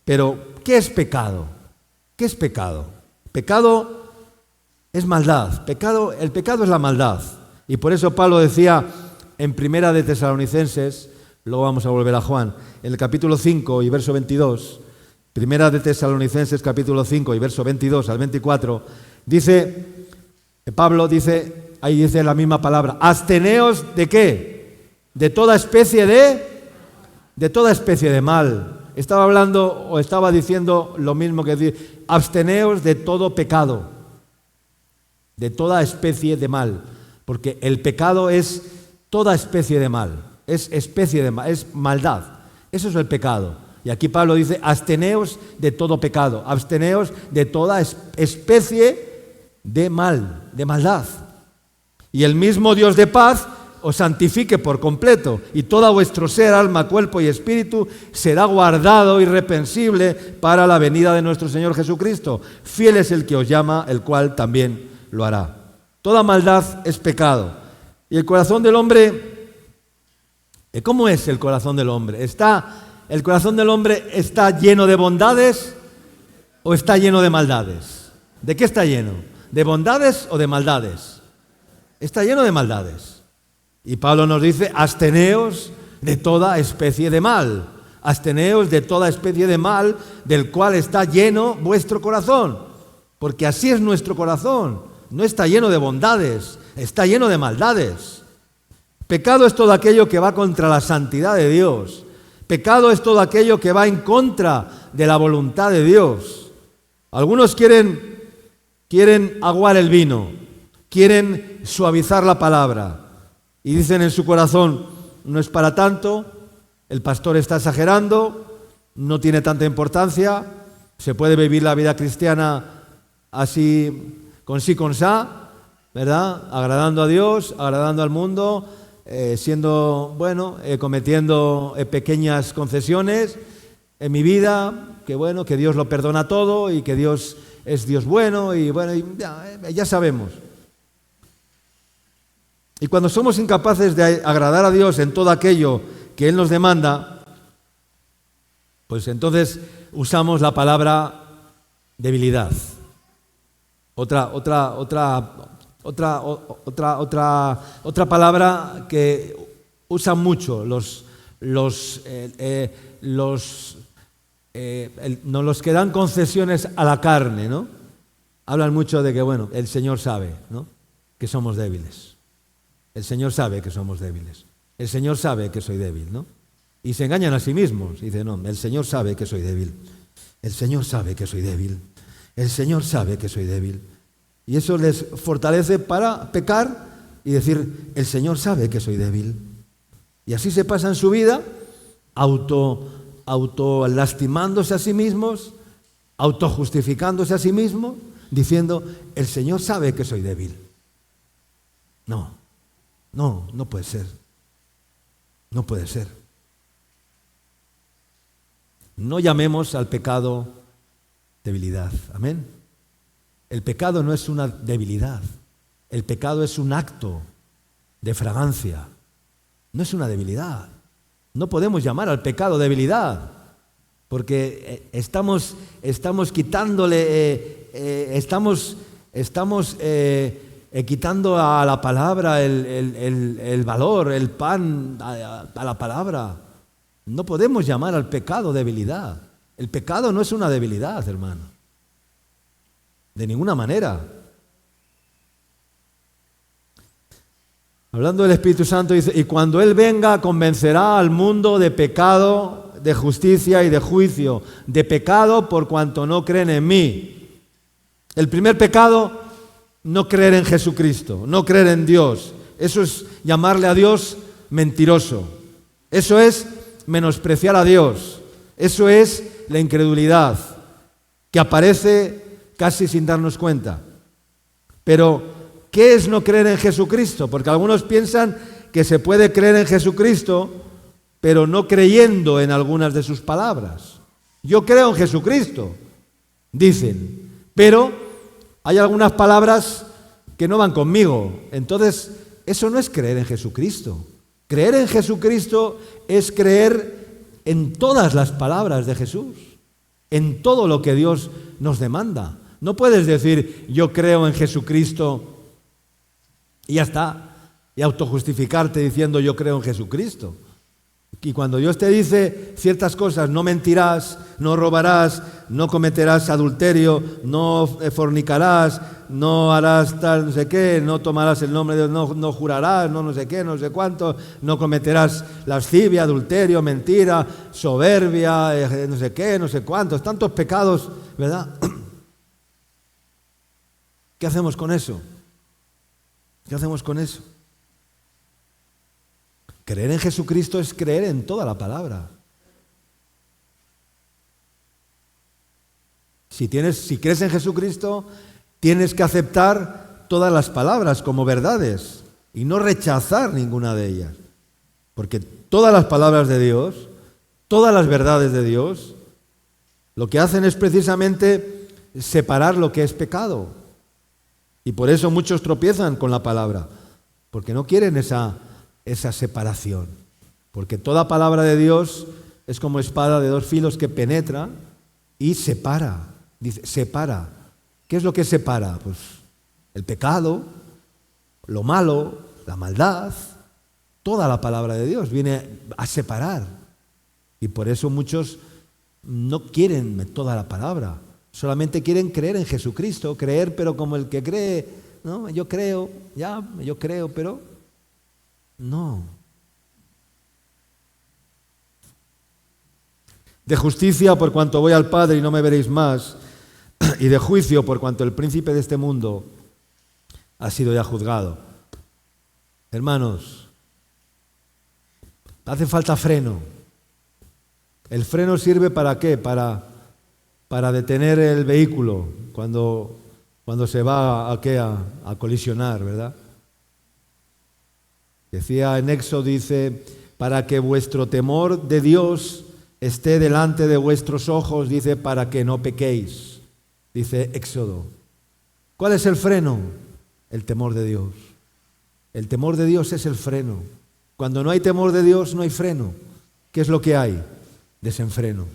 Speaker 1: Pero, ¿qué es pecado? ¿Qué es pecado? Pecado es maldad. El pecado es la maldad. Y por eso Pablo decía en Primera de Tesalonicenses, luego vamos a volver a Juan, en el capítulo 5 y verso 22, Primera de Tesalonicenses capítulo 5 y verso 22 al 24, Pablo dice, ahí dice la misma palabra, absteneos ¿de qué? De toda especie de mal. Estaba hablando o estaba diciendo lo mismo que decir, absteneos de todo pecado, de toda especie de mal, porque el pecado es toda especie de mal, es especie de mal, es maldad, eso es el pecado. Y aquí Pablo dice, absteneos de todo pecado, absteneos de toda especie de mal, de maldad. Y el mismo Dios de paz os santifique por completo, y todo vuestro ser, alma, cuerpo y espíritu será guardado irreprensible para la venida de nuestro Señor Jesucristo. Fiel es el que os llama, el cual también lo hará. Toda maldad es pecado. Y el corazón del hombre, ¿cómo es el corazón del hombre? ¿El corazón del hombre está lleno de bondades o está lleno de maldades? ¿De qué está lleno? ¿De bondades o de maldades? Está lleno de maldades. Y Pablo nos dice, absteneos de toda especie de mal. Absteneos de toda especie de mal del cual está lleno vuestro corazón. Porque así es nuestro corazón. No está lleno de bondades, está lleno de maldades. Pecado es todo aquello que va contra la santidad de Dios. Pecado es todo aquello que va en contra de la voluntad de Dios. Algunos quieren aguar el vino, quieren suavizar la palabra. Y dicen en su corazón, no es para tanto, el pastor está exagerando, no tiene tanta importancia, se puede vivir la vida cristiana así, con sa, ¿verdad? Agradando a Dios, agradando al mundo, cometiendo pequeñas concesiones en mi vida, que Dios lo perdona todo y que Dios es Dios bueno y ya sabemos. Y cuando somos incapaces de agradar a Dios en todo aquello que Él nos demanda, pues entonces usamos la palabra debilidad. Otra palabra que usan mucho los que dan concesiones a la carne, ¿no? Hablan mucho de que, el Señor sabe, ¿no?, que somos débiles. El Señor sabe que somos débiles. El Señor sabe que soy débil, ¿no? Y se engañan a sí mismos. Dicen, no, el Señor sabe que soy débil. El Señor sabe que soy débil. El Señor sabe que soy débil. Y eso les fortalece para pecar y decir, el Señor sabe que soy débil. Y así se pasan su vida auto lastimándose a sí mismos, autojustificándose a sí mismos, diciendo, el Señor sabe que soy débil. No puede ser. No puede ser. No llamemos al pecado debilidad. Amén. El pecado no es una debilidad. El pecado es un acto de fragancia. No es una debilidad. No podemos llamar al pecado debilidad, porque estamos quitándole, estamos quitando a la palabra el valor, el pan a la palabra. No podemos llamar al pecado debilidad. El pecado no es una debilidad, hermano. De ninguna manera. Hablando del Espíritu Santo, dice, y cuando Él venga convencerá al mundo de pecado, de justicia y de juicio. De pecado por cuanto no creen en mí. El primer pecado, no creer en Jesucristo, no creer en Dios. Eso es llamarle a Dios mentiroso. Eso es menospreciar a Dios. Eso es la incredulidad, que aparece casi sin darnos cuenta. Pero, ¿qué es no creer en Jesucristo? Porque algunos piensan que se puede creer en Jesucristo, pero no creyendo en algunas de sus palabras. Yo creo en Jesucristo, dicen, pero hay algunas palabras que no van conmigo. Entonces, eso no es creer en Jesucristo. Creer en Jesucristo es creer en todas las palabras de Jesús, en todo lo que Dios nos demanda. No puedes decir, yo creo en Jesucristo y ya está, y autojustificarte diciendo, yo creo en Jesucristo. Y cuando Dios te dice ciertas cosas, no mentirás, no robarás, no cometerás adulterio, no fornicarás, no harás tal no sé qué, no tomarás el nombre de Dios, no jurarás, no sé qué, no sé cuánto, no cometerás lascivia, adulterio, mentira, soberbia, no sé qué, no sé cuántos, tantos pecados, ¿verdad? ¿Qué hacemos con eso? ¿Qué hacemos con eso? Creer en Jesucristo es creer en toda la palabra. Si crees en Jesucristo, tienes que aceptar todas las palabras como verdades y no rechazar ninguna de ellas. Porque todas las palabras de Dios, todas las verdades de Dios, lo que hacen es precisamente separar lo que es pecado. Y por eso muchos tropiezan con la palabra, porque no quieren esa separación. Porque toda palabra de Dios es como espada de dos filos que penetra y separa. Dice, separa. ¿Qué es lo que separa? Pues el pecado, lo malo, la maldad. Toda la palabra de Dios viene a separar. Y por eso muchos no quieren toda la palabra. Solamente quieren creer en Jesucristo, creer, pero como el que cree, ¿no? Yo creo, pero no. De justicia por cuanto voy al Padre y no me veréis más, y de juicio por cuanto el príncipe de este mundo ha sido ya juzgado. Hermanos, hace falta freno. ¿El freno sirve para qué? Para detener el vehículo cuando se va a colisionar, ¿verdad? Decía en Éxodo, dice, para que vuestro temor de Dios esté delante de vuestros ojos, dice, para que no pequéis, dice Éxodo. ¿Cuál es el freno? El temor de Dios. El temor de Dios es el freno. Cuando no hay temor de Dios, no hay freno. ¿Qué es lo que hay? Desenfreno.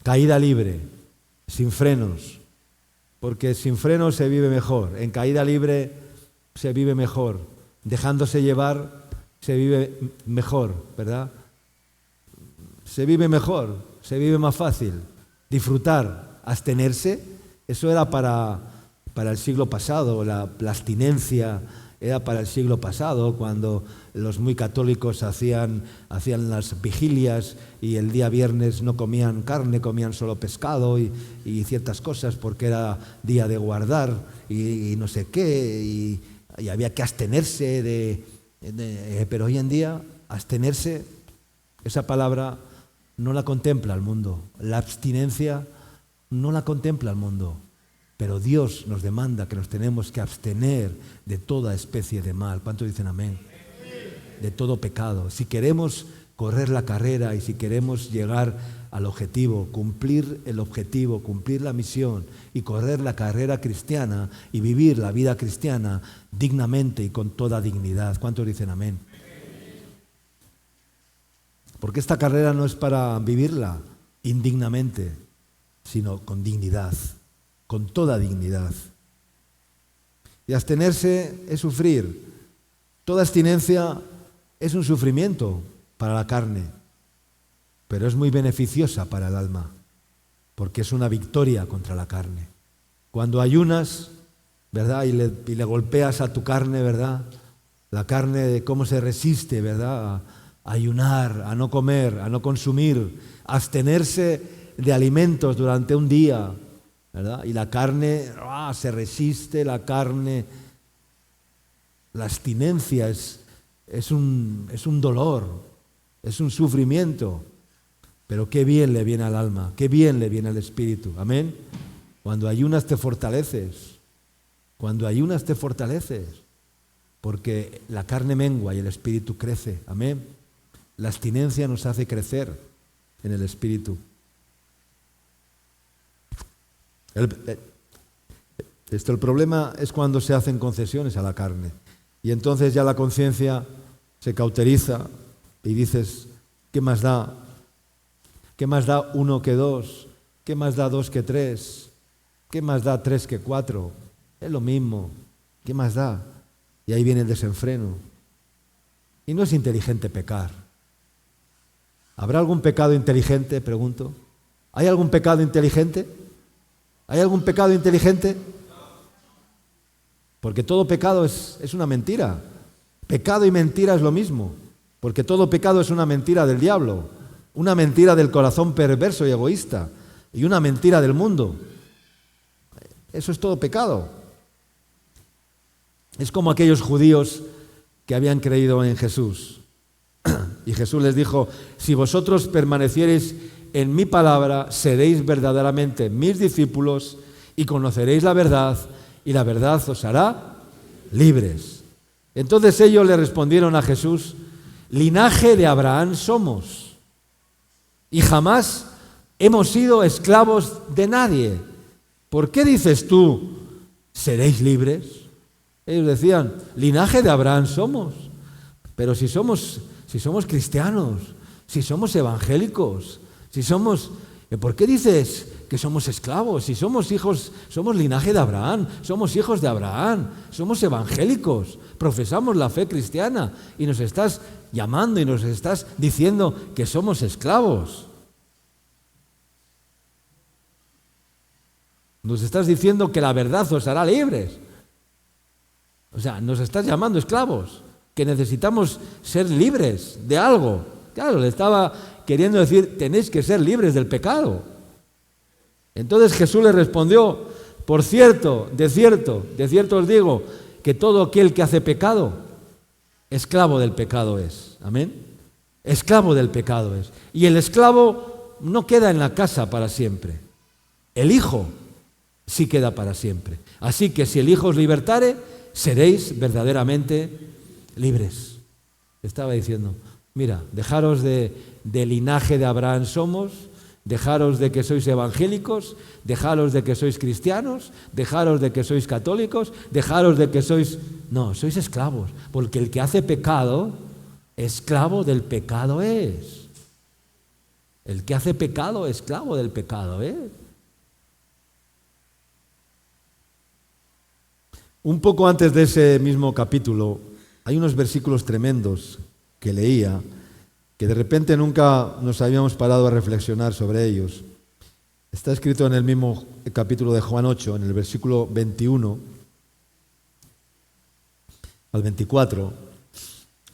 Speaker 1: Caída libre, sin frenos, porque sin frenos se vive mejor. En caída libre se vive mejor. Dejándose llevar se vive mejor, ¿verdad? Se vive mejor, se vive más fácil. Disfrutar, abstenerse, eso era para el siglo pasado, la abstinencia era para el siglo pasado, cuando los muy católicos hacían las vigilias y el día viernes no comían carne, comían solo pescado y ciertas cosas porque era día de guardar y no sé qué, y había que abstenerse pero hoy en día abstenerse, esa palabra no la contempla el mundo, la abstinencia no la contempla el mundo. Pero Dios nos demanda que nos tenemos que abstener de toda especie de mal. ¿Cuántos dicen amén? De todo pecado. Si queremos correr la carrera y si queremos llegar al objetivo, cumplir el objetivo, cumplir la misión y correr la carrera cristiana y vivir la vida cristiana dignamente y con toda dignidad. ¿Cuántos dicen amén? Porque esta carrera no es para vivirla indignamente, sino con dignidad. Con toda dignidad. Y abstenerse es sufrir. Toda abstinencia es un sufrimiento para la carne, pero es muy beneficiosa para el alma, porque es una victoria contra la carne. Cuando ayunas, ¿verdad? Y le golpeas a tu carne, ¿verdad? La carne, cómo se resiste, ¿verdad? A ayunar, a no comer, a no consumir, a abstenerse de alimentos durante un día, ¿verdad? Y la carne, se resiste, la carne. La abstinencia es un dolor, es un sufrimiento, pero qué bien le viene al alma, qué bien le viene al espíritu. Amén. Cuando ayunas te fortaleces, cuando ayunas te fortaleces, porque la carne mengua y el espíritu crece. Amén. La abstinencia nos hace crecer en el espíritu. El problema es cuando se hacen concesiones a la carne y entonces ya la conciencia se cauteriza y dices, ¿qué más da? ¿Qué más da 1 que 2? ¿Qué más da 2 que 3? ¿Qué más da 3 que 4? Es lo mismo. ¿Qué más da? Y ahí viene el desenfreno. Y no es inteligente pecar. ¿Habrá algún pecado inteligente? Pregunto. ¿Hay algún pecado inteligente? ¿Hay algún pecado inteligente? Porque todo pecado es una mentira. Pecado y mentira es lo mismo. Porque todo pecado es una mentira del diablo, una mentira del corazón perverso y egoísta, y una mentira del mundo. Eso es todo pecado. Es como aquellos judíos que habían creído en Jesús. Y Jesús les dijo, si vosotros permaneciereis en mi palabra, seréis verdaderamente mis discípulos y conoceréis la verdad, y la verdad os hará libres. Entonces ellos le respondieron a Jesús, linaje de Abraham somos, y jamás hemos sido esclavos de nadie. ¿Por qué dices tú, seréis libres? Ellos decían, linaje de Abraham somos, pero si somos cristianos, si somos evangélicos, ¿por qué dices que somos esclavos? Si somos hijos, somos linaje de Abraham, somos hijos de Abraham, somos evangélicos, profesamos la fe cristiana y nos estás llamando y nos estás diciendo que somos esclavos. Nos estás diciendo que la verdad os hará libres. O sea, nos estás llamando esclavos, que necesitamos ser libres de algo. Claro, le estaba queriendo decir, tenéis que ser libres del pecado. Entonces Jesús le respondió, por cierto, de cierto os digo, que todo aquel que hace pecado, esclavo del pecado es. Amén. Esclavo del pecado es. Y el esclavo no queda en la casa para siempre. El Hijo sí queda para siempre. Así que si el Hijo os libertare, seréis verdaderamente libres. Estaba diciendo, mira, dejaros de linaje de Abraham somos, dejaros de que sois evangélicos, dejaros de que sois cristianos, dejaros de que sois católicos, dejaros de que sois... No, sois esclavos, porque el que hace pecado, esclavo del pecado es. El que hace pecado, esclavo del pecado es. Un poco antes de ese mismo capítulo, hay unos versículos tremendos que leía, que de repente nunca nos habíamos parado a reflexionar sobre ellos. Está escrito en el mismo capítulo de Juan 8, en el versículo 21 al 24,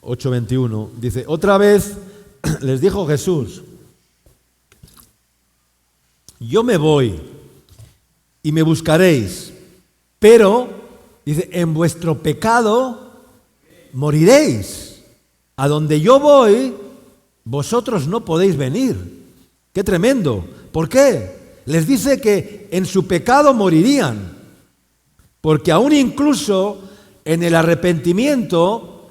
Speaker 1: 8:21, dice, otra vez les dijo Jesús, yo me voy y me buscaréis, pero, dice, en vuestro pecado moriréis. A donde yo voy, vosotros no podéis venir. ¡Qué tremendo! ¿Por qué? Les dice que en su pecado morirían. Porque aún incluso en el arrepentimiento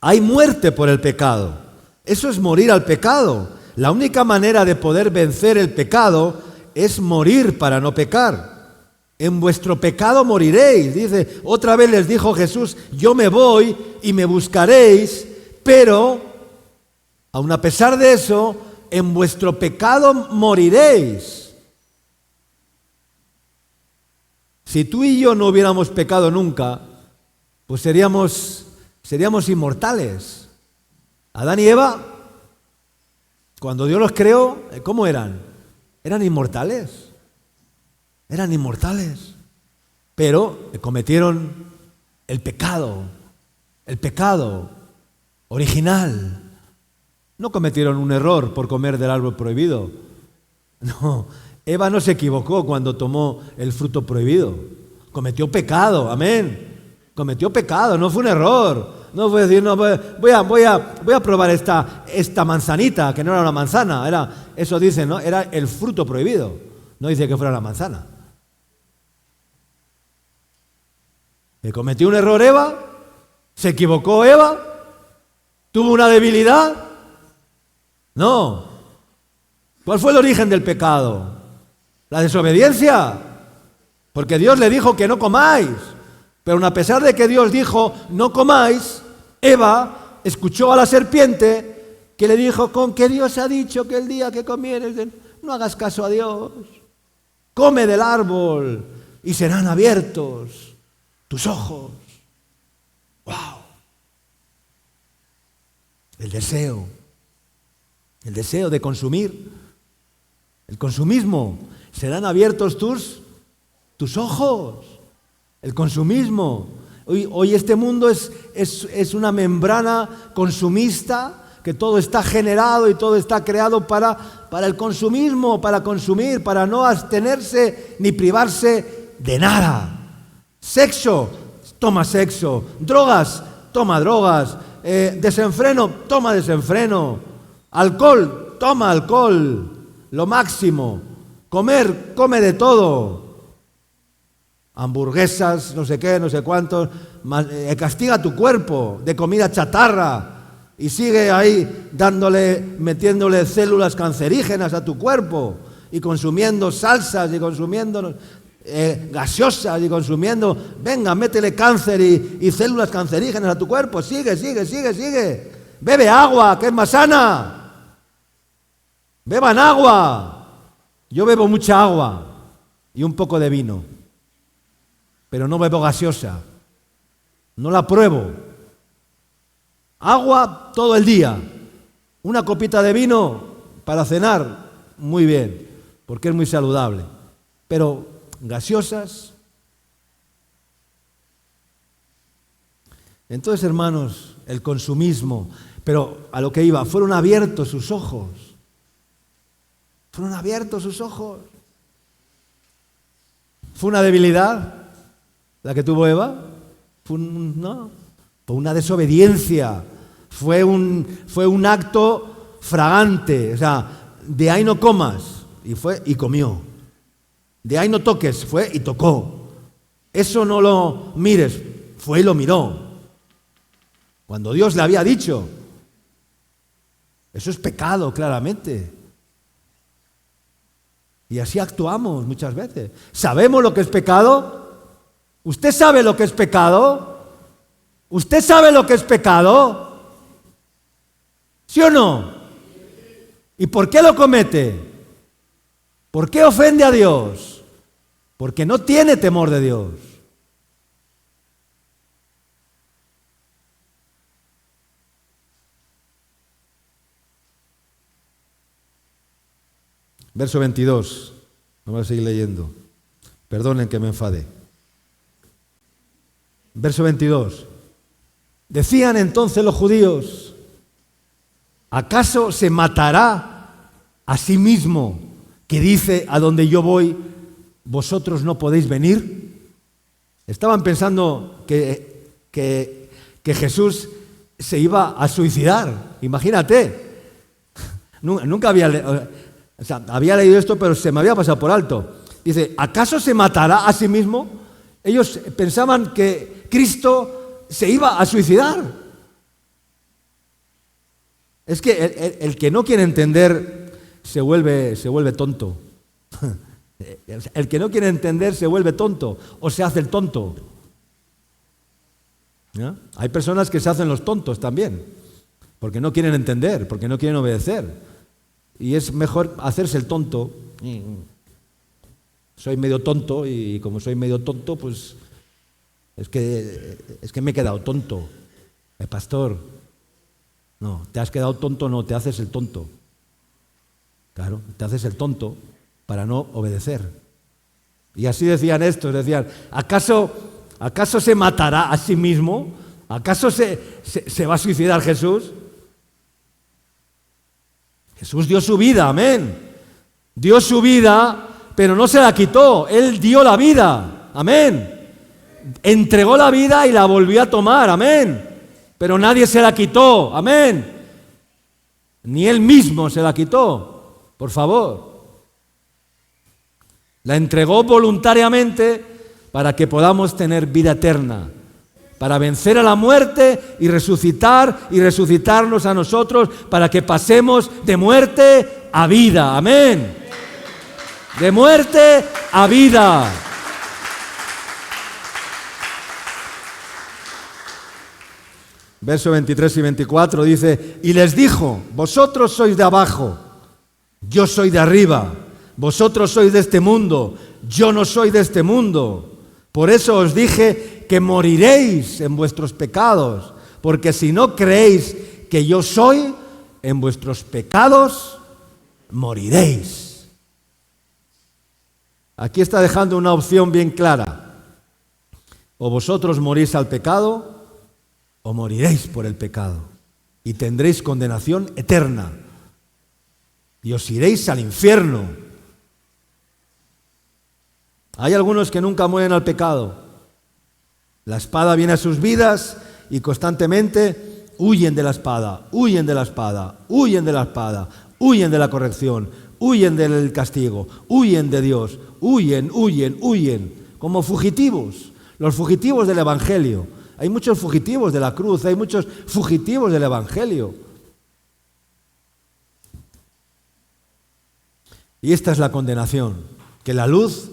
Speaker 1: hay muerte por el pecado. Eso es morir al pecado. La única manera de poder vencer el pecado es morir para no pecar. En vuestro pecado moriréis. Dice, otra vez les dijo Jesús, yo me voy y me buscaréis, pero, aun a pesar de eso, en vuestro pecado moriréis. Si tú y yo no hubiéramos pecado nunca, pues seríamos inmortales. Adán y Eva, cuando Dios los creó, ¿cómo eran? Eran inmortales. Eran inmortales. pero cometieron el pecado original. No cometieron un error por comer del árbol prohibido. No, Eva no se equivocó cuando tomó el fruto prohibido. Cometió pecado, amén. Cometió pecado, no fue un error. No fue decir, no, voy a probar esta manzanita, que no era una manzana. Eso dice, ¿no? Era el fruto prohibido. No dice que fuera la manzana. ¿Que cometió un error Eva? ¿Se equivocó Eva? ¿Tuvo una debilidad? No. ¿Cuál fue el origen del pecado? ¿La desobediencia? Porque Dios le dijo que no comáis. Pero a pesar de que Dios dijo, no comáis, Eva escuchó a la serpiente que le dijo, con que Dios ha dicho que el día que comieres, no hagas caso a Dios. Come del árbol y serán abiertos tus ojos. ¡Wow! El deseo de consumir, el consumismo. Serán abiertos tus ojos. El consumismo. Hoy este mundo es una membrana consumista, que todo está generado y todo está creado para el consumismo, para consumir, para no abstenerse ni privarse de nada. Sexo, toma sexo. Drogas, toma drogas. Desenfreno, toma desenfreno. Alcohol, toma alcohol. Lo máximo. Comer, come de todo. Hamburguesas, no sé qué, no sé cuántos. Castiga tu cuerpo de comida chatarra. Y sigue ahí metiéndole células cancerígenas a tu cuerpo. Y consumiendo salsas y consumiendo gaseosas y consumiendo, venga, métele cáncer y células cancerígenas a tu cuerpo, sigue. Bebe agua, que es más sana. Beban agua. Yo bebo mucha agua y un poco de vino, pero no bebo gaseosa, no la pruebo. Agua todo el día, una copita de vino para cenar, muy bien, porque es muy saludable, pero gaseosas. Entonces, hermanos, el consumismo, pero a lo que iba, fueron abiertos sus ojos. Fueron abiertos sus ojos. ¿Fue una debilidad la que tuvo Eva? No, fue una desobediencia. Fue un acto fragante. O sea, de ahí no comas. Y fue y comió. De ahí no toques. Fue y tocó. Eso no lo mires. Fue y lo miró. Cuando Dios le había dicho. Eso es pecado, claramente. Y así actuamos muchas veces. ¿Sabemos lo que es pecado? ¿Usted sabe lo que es pecado? ¿Usted sabe lo que es pecado? ¿Sí o no? ¿Y por qué lo comete? ¿Por qué ofende a Dios? Porque no tiene temor de Dios. Verso 22, vamos a seguir leyendo. Perdonen que me enfade. Verso 22. Decían entonces los judíos, ¿acaso se matará a sí mismo que dice, a donde yo voy, vosotros no podéis venir? Estaban pensando que Jesús se iba a suicidar. Imagínate. Nunca había leído esto, pero se me había pasado por alto. Dice, ¿acaso se matará a sí mismo? Ellos pensaban que Cristo se iba a suicidar. Es que el que no quiere entender se vuelve tonto. El que no quiere entender se vuelve tonto o se hace el tonto. ¿Ya? Hay personas que se hacen los tontos también, porque no quieren entender, porque no quieren obedecer. Y es mejor hacerse el tonto. Soy medio tonto y como soy medio tonto, pues es que me he quedado tonto. Pastor, no, te has quedado tonto, no, te haces el tonto. Claro, te haces el tonto para no obedecer. Y así decían estos, decían, ¿acaso se matará a sí mismo? ¿Acaso se va a suicidar Jesús? Jesús dio su vida, amén. Dio su vida, pero no se la quitó. Él dio la vida, amén. Entregó la vida y la volvió a tomar, amén. Pero nadie se la quitó, amén. Ni él mismo se la quitó, por favor. La entregó voluntariamente para que podamos tener vida eterna, para vencer a la muerte y resucitarnos a nosotros, para que pasemos de muerte a vida, amén. De muerte a vida. Verso 23 y 24 dice, y les dijo, vosotros sois de abajo, yo soy de arriba, vosotros sois de este mundo, yo no soy de este mundo. Por eso os dije que moriréis en vuestros pecados, porque si no creéis que yo soy, en vuestros pecados moriréis. Aquí está dejando una opción bien clara. O vosotros morís al pecado, o moriréis por el pecado, y tendréis condenación eterna, y os iréis al infierno. Hay algunos que nunca mueren al pecado. La espada viene a sus vidas y constantemente huyen de la espada, huyen de la espada, huyen de la espada, huyen de la corrección, huyen del castigo, huyen de Dios, huyen, como fugitivos, los fugitivos del Evangelio. Hay muchos fugitivos de la cruz, hay muchos fugitivos del Evangelio. Y esta es la condenación, que la luz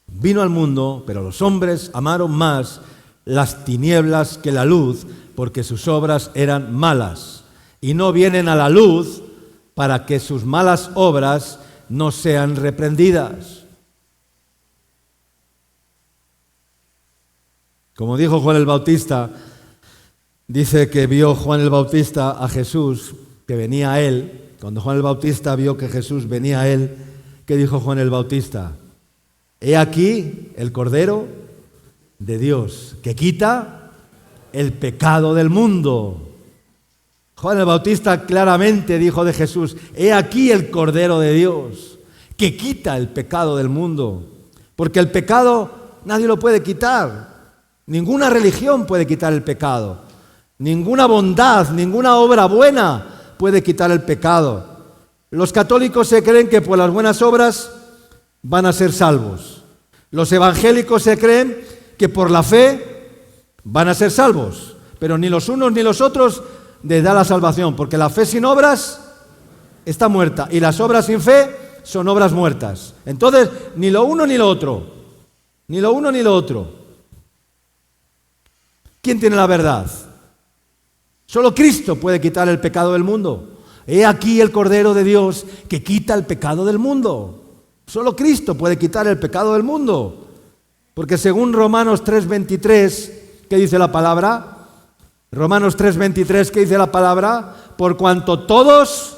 Speaker 1: vino al mundo, pero los hombres amaron más las tinieblas que la luz, porque sus obras eran malas. Y no vienen a la luz para que sus malas obras no sean reprendidas. Como dijo Juan el Bautista, dice que vio Juan el Bautista a Jesús, que venía a él. Cuando Juan el Bautista vio que Jesús venía a él, ¿qué dijo Juan el Bautista? He aquí el Cordero de Dios, que quita el pecado del mundo. Juan el Bautista claramente dijo de Jesús, he aquí el Cordero de Dios, que quita el pecado del mundo. Porque el pecado nadie lo puede quitar. Ninguna religión puede quitar el pecado. Ninguna bondad, ninguna obra buena puede quitar el pecado. Los católicos se creen que por las buenas obras van a ser salvos. Los evangélicos se creen que por la fe van a ser salvos. Pero ni los unos ni los otros les da la salvación, porque la fe sin obras está muerta y las obras sin fe son obras muertas. Entonces, ni lo uno ni lo otro. Ni lo uno ni lo otro. ¿Quién tiene la verdad? Solo Cristo puede quitar el pecado del mundo. He aquí el Cordero de Dios que quita el pecado del mundo. Solo Cristo puede quitar el pecado del mundo. Porque según Romanos 3:23, ¿qué dice la palabra? Romanos 3:23, ¿qué dice la palabra? Por cuanto todos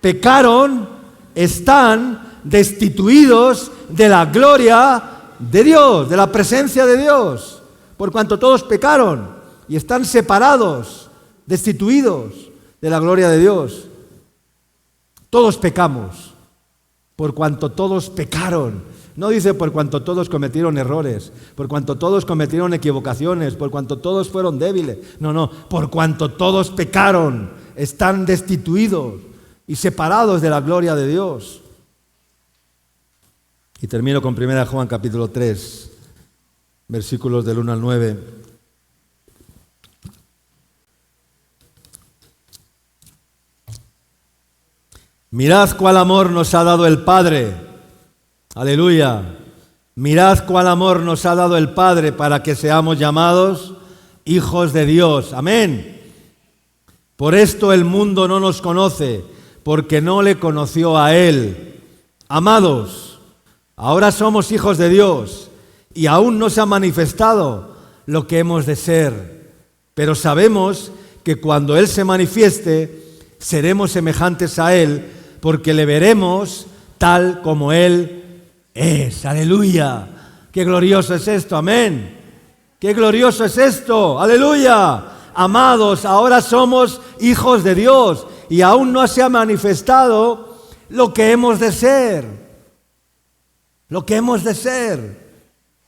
Speaker 1: pecaron, están destituidos de la gloria de Dios, de la presencia de Dios. Por cuanto todos pecaron y están separados, destituidos de la gloria de Dios. Todos pecamos, por cuanto todos pecaron. No dice por cuanto todos cometieron errores, por cuanto todos cometieron equivocaciones, por cuanto todos fueron débiles. No, por cuanto todos pecaron, están destituidos y separados de la gloria de Dios. Y termino con 1 Juan capítulo 3. Versículos del 1 al 9. Mirad cuál amor nos ha dado el Padre. Aleluya. Mirad cuál amor nos ha dado el Padre para que seamos llamados hijos de Dios. Amén. Por esto el mundo no nos conoce, porque no le conoció a Él. Amados, ahora somos hijos de Dios. Y aún no se ha manifestado lo que hemos de ser. Pero sabemos que cuando Él se manifieste, seremos semejantes a Él, porque le veremos tal como Él es. Aleluya. Qué glorioso es esto, amén. Qué glorioso es esto, aleluya. Amados, ahora somos hijos de Dios y aún no se ha manifestado lo que hemos de ser. Lo que hemos de ser.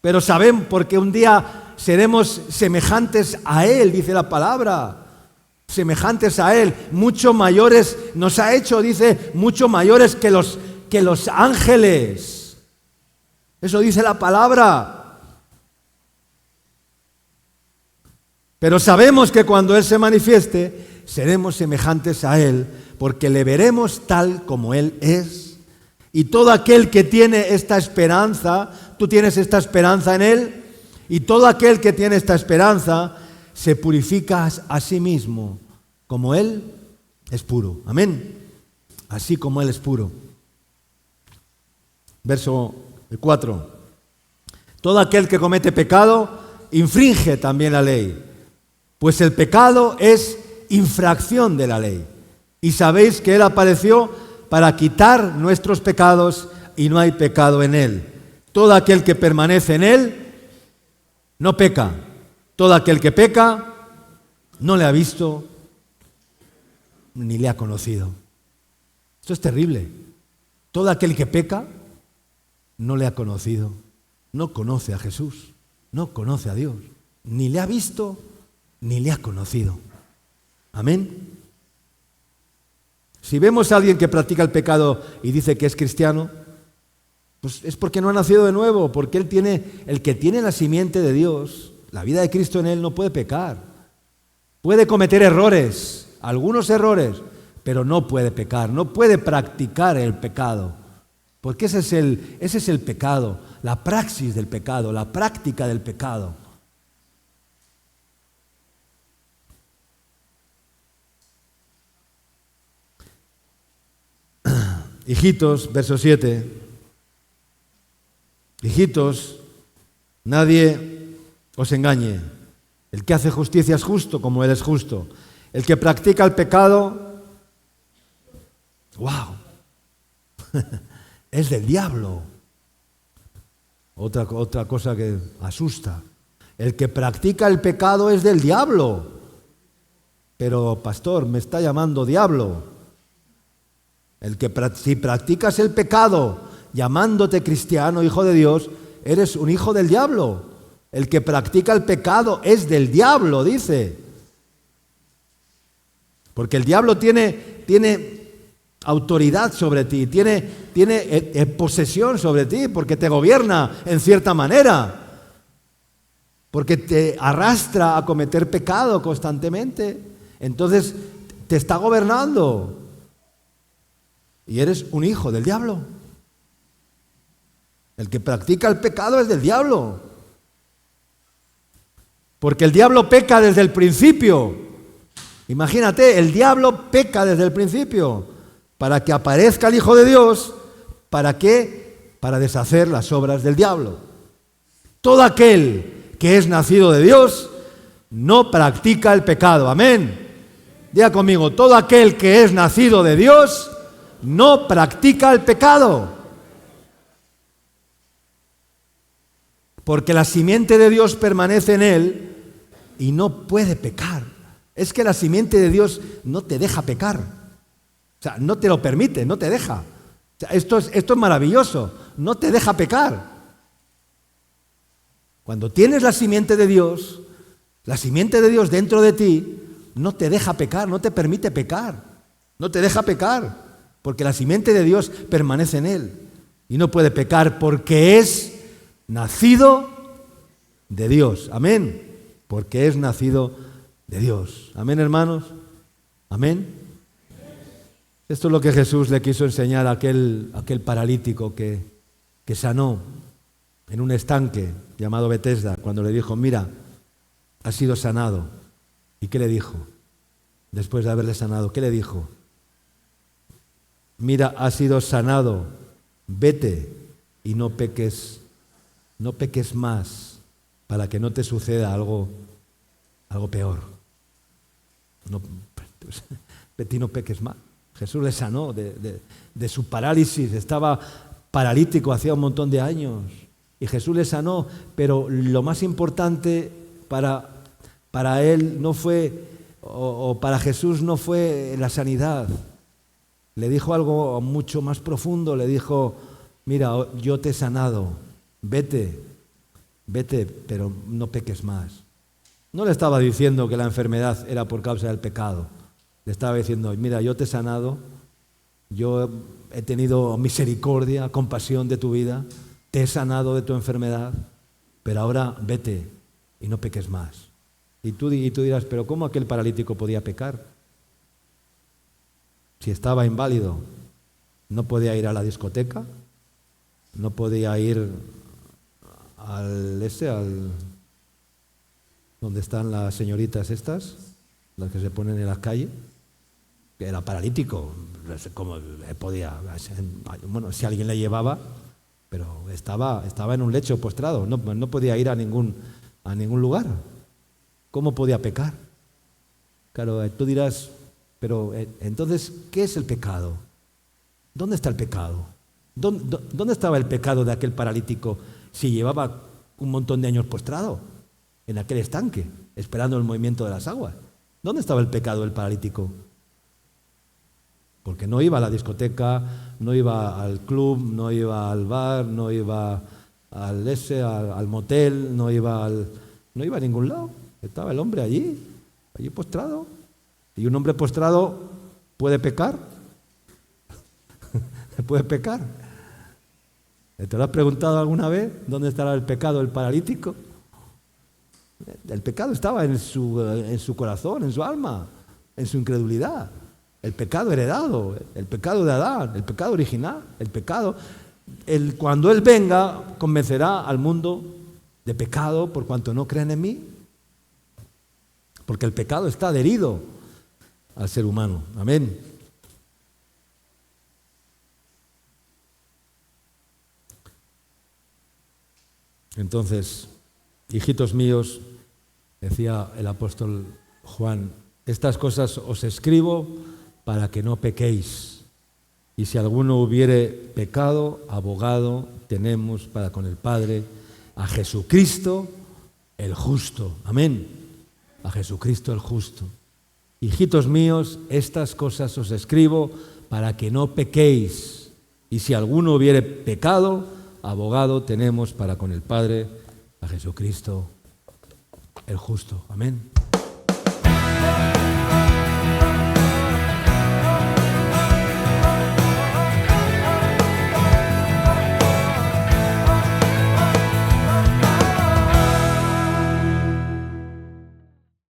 Speaker 1: Pero saben, porque un día seremos semejantes a Él, dice la palabra. Semejantes a Él, mucho mayores, nos ha hecho, dice, mucho mayores que los ángeles. Eso dice la palabra. Pero sabemos que cuando Él se manifieste, seremos semejantes a Él, porque le veremos tal como Él es. Y todo aquel que tiene esta esperanza, tú tienes esta esperanza en Él, y todo aquel que tiene esta esperanza se purifica a sí mismo, como Él es puro. Amén. Así como Él es puro. Verso 4. Todo aquel que comete pecado infringe también la ley, pues el pecado es infracción de la ley. Y sabéis que Él apareció para quitar nuestros pecados y no hay pecado en Él. Todo aquel que permanece en Él no peca. Todo aquel que peca no le ha visto ni le ha conocido. Esto es terrible. Todo aquel que peca no le ha conocido. No conoce a Jesús. No conoce a Dios. Ni le ha visto ni le ha conocido. Amén. Si vemos a alguien que practica el pecado y dice que es cristiano, pues es porque no ha nacido de nuevo, porque el que tiene la simiente de Dios, la vida de Cristo en él, no puede pecar. Puede cometer errores, algunos errores, pero no puede pecar, no puede practicar el pecado, porque ese es el pecado, la praxis del pecado, la práctica del pecado. Hijitos, verso 7. Hijitos, nadie os engañe. El que hace justicia es justo como Él es justo. El que practica el pecado, ¡wow!, es del diablo. Otra cosa que asusta. El que practica el pecado es del diablo. Pero, pastor, me está llamando diablo. Si practicas el pecado llamándote cristiano, hijo de Dios, eres un hijo del diablo. El que practica el pecado es del diablo, dice. Porque el diablo tiene autoridad sobre ti, tiene posesión sobre ti, porque te gobierna en cierta manera, porque te arrastra a cometer pecado constantemente. Entonces te está gobernando. Y eres un hijo del diablo. El que practica el pecado es del diablo. Porque el diablo peca desde el principio. Imagínate, el diablo peca desde el principio. Para que aparezca el Hijo de Dios. ¿Para qué? Para deshacer las obras del diablo. Todo aquel que es nacido de Dios no practica el pecado. Amén. Diga conmigo, todo aquel que es nacido de Dios no practica el pecado. Porque la simiente de Dios permanece en él y no puede pecar. Es que la simiente de Dios no te deja pecar. O sea, no te lo permite, no te deja. O sea, esto es maravilloso. No te deja pecar. Cuando tienes la simiente de Dios dentro de ti, no te deja pecar, no te permite pecar. No te deja pecar. Porque la simiente de Dios permanece en él y no puede pecar porque es nacido de Dios. Amén. Porque es nacido de Dios. Amén, hermanos. Amén. Esto es lo que Jesús le quiso enseñar a aquel paralítico que sanó en un estanque llamado Betesda, cuando le dijo, mira, has sido sanado. ¿Y qué le dijo? Después de haberle sanado, ¿qué le dijo? Mira, has sido sanado, vete y no peques más para que no te suceda algo peor. No, vete y no peques más. Jesús le sanó de su parálisis, estaba paralítico hacía un montón de años y Jesús le sanó, pero lo más importante para él no fue, o para Jesús no fue la sanidad. Le dijo algo mucho más profundo, le dijo, mira, yo te he sanado, vete, pero no peques más. No le estaba diciendo que la enfermedad era por causa del pecado. Le estaba diciendo, mira, yo te he sanado, yo he tenido misericordia, compasión de tu vida, te he sanado de tu enfermedad, pero ahora vete y no peques más. Y tú dirás, pero ¿cómo aquel paralítico podía pecar? Si estaba inválido, no podía ir a la discoteca, no podía ir al donde están las señoritas estas, las que se ponen en las calles, que era paralítico, como podía, bueno, si alguien le llevaba, pero estaba en un lecho postrado, no podía ir a ningún lugar. ¿Cómo podía pecar? Claro, tú dirás, pero entonces, ¿qué es el pecado? ¿Dónde está el pecado? ¿Dónde estaba el pecado de aquel paralítico si llevaba un montón de años postrado en aquel estanque, esperando el movimiento de las aguas? ¿Dónde estaba el pecado del paralítico? Porque no iba a la discoteca, no iba al club, no iba al bar, no iba al motel, no iba a ningún lado. Estaba el hombre allí postrado. ¿Y un hombre postrado puede pecar? ¿Puede pecar? ¿Te lo has preguntado alguna vez? ¿Dónde estará el pecado del paralítico? El pecado estaba en su corazón, en su alma, en su incredulidad. El pecado heredado, el pecado de Adán, el pecado original, el pecado. Cuando Él venga, convencerá al mundo de pecado por cuanto no creen en mí. Porque el pecado está adherido al ser humano. Amén. Entonces, hijitos míos, decía el apóstol Juan, estas cosas os escribo para que no pequéis. Y si alguno hubiere pecado, abogado tenemos para con el Padre, a Jesucristo el justo. Amén. A Jesucristo el justo. Hijitos míos, estas cosas os escribo para que no pequéis. Y si alguno hubiere pecado, abogado tenemos para con el Padre, a Jesucristo el justo. Amén.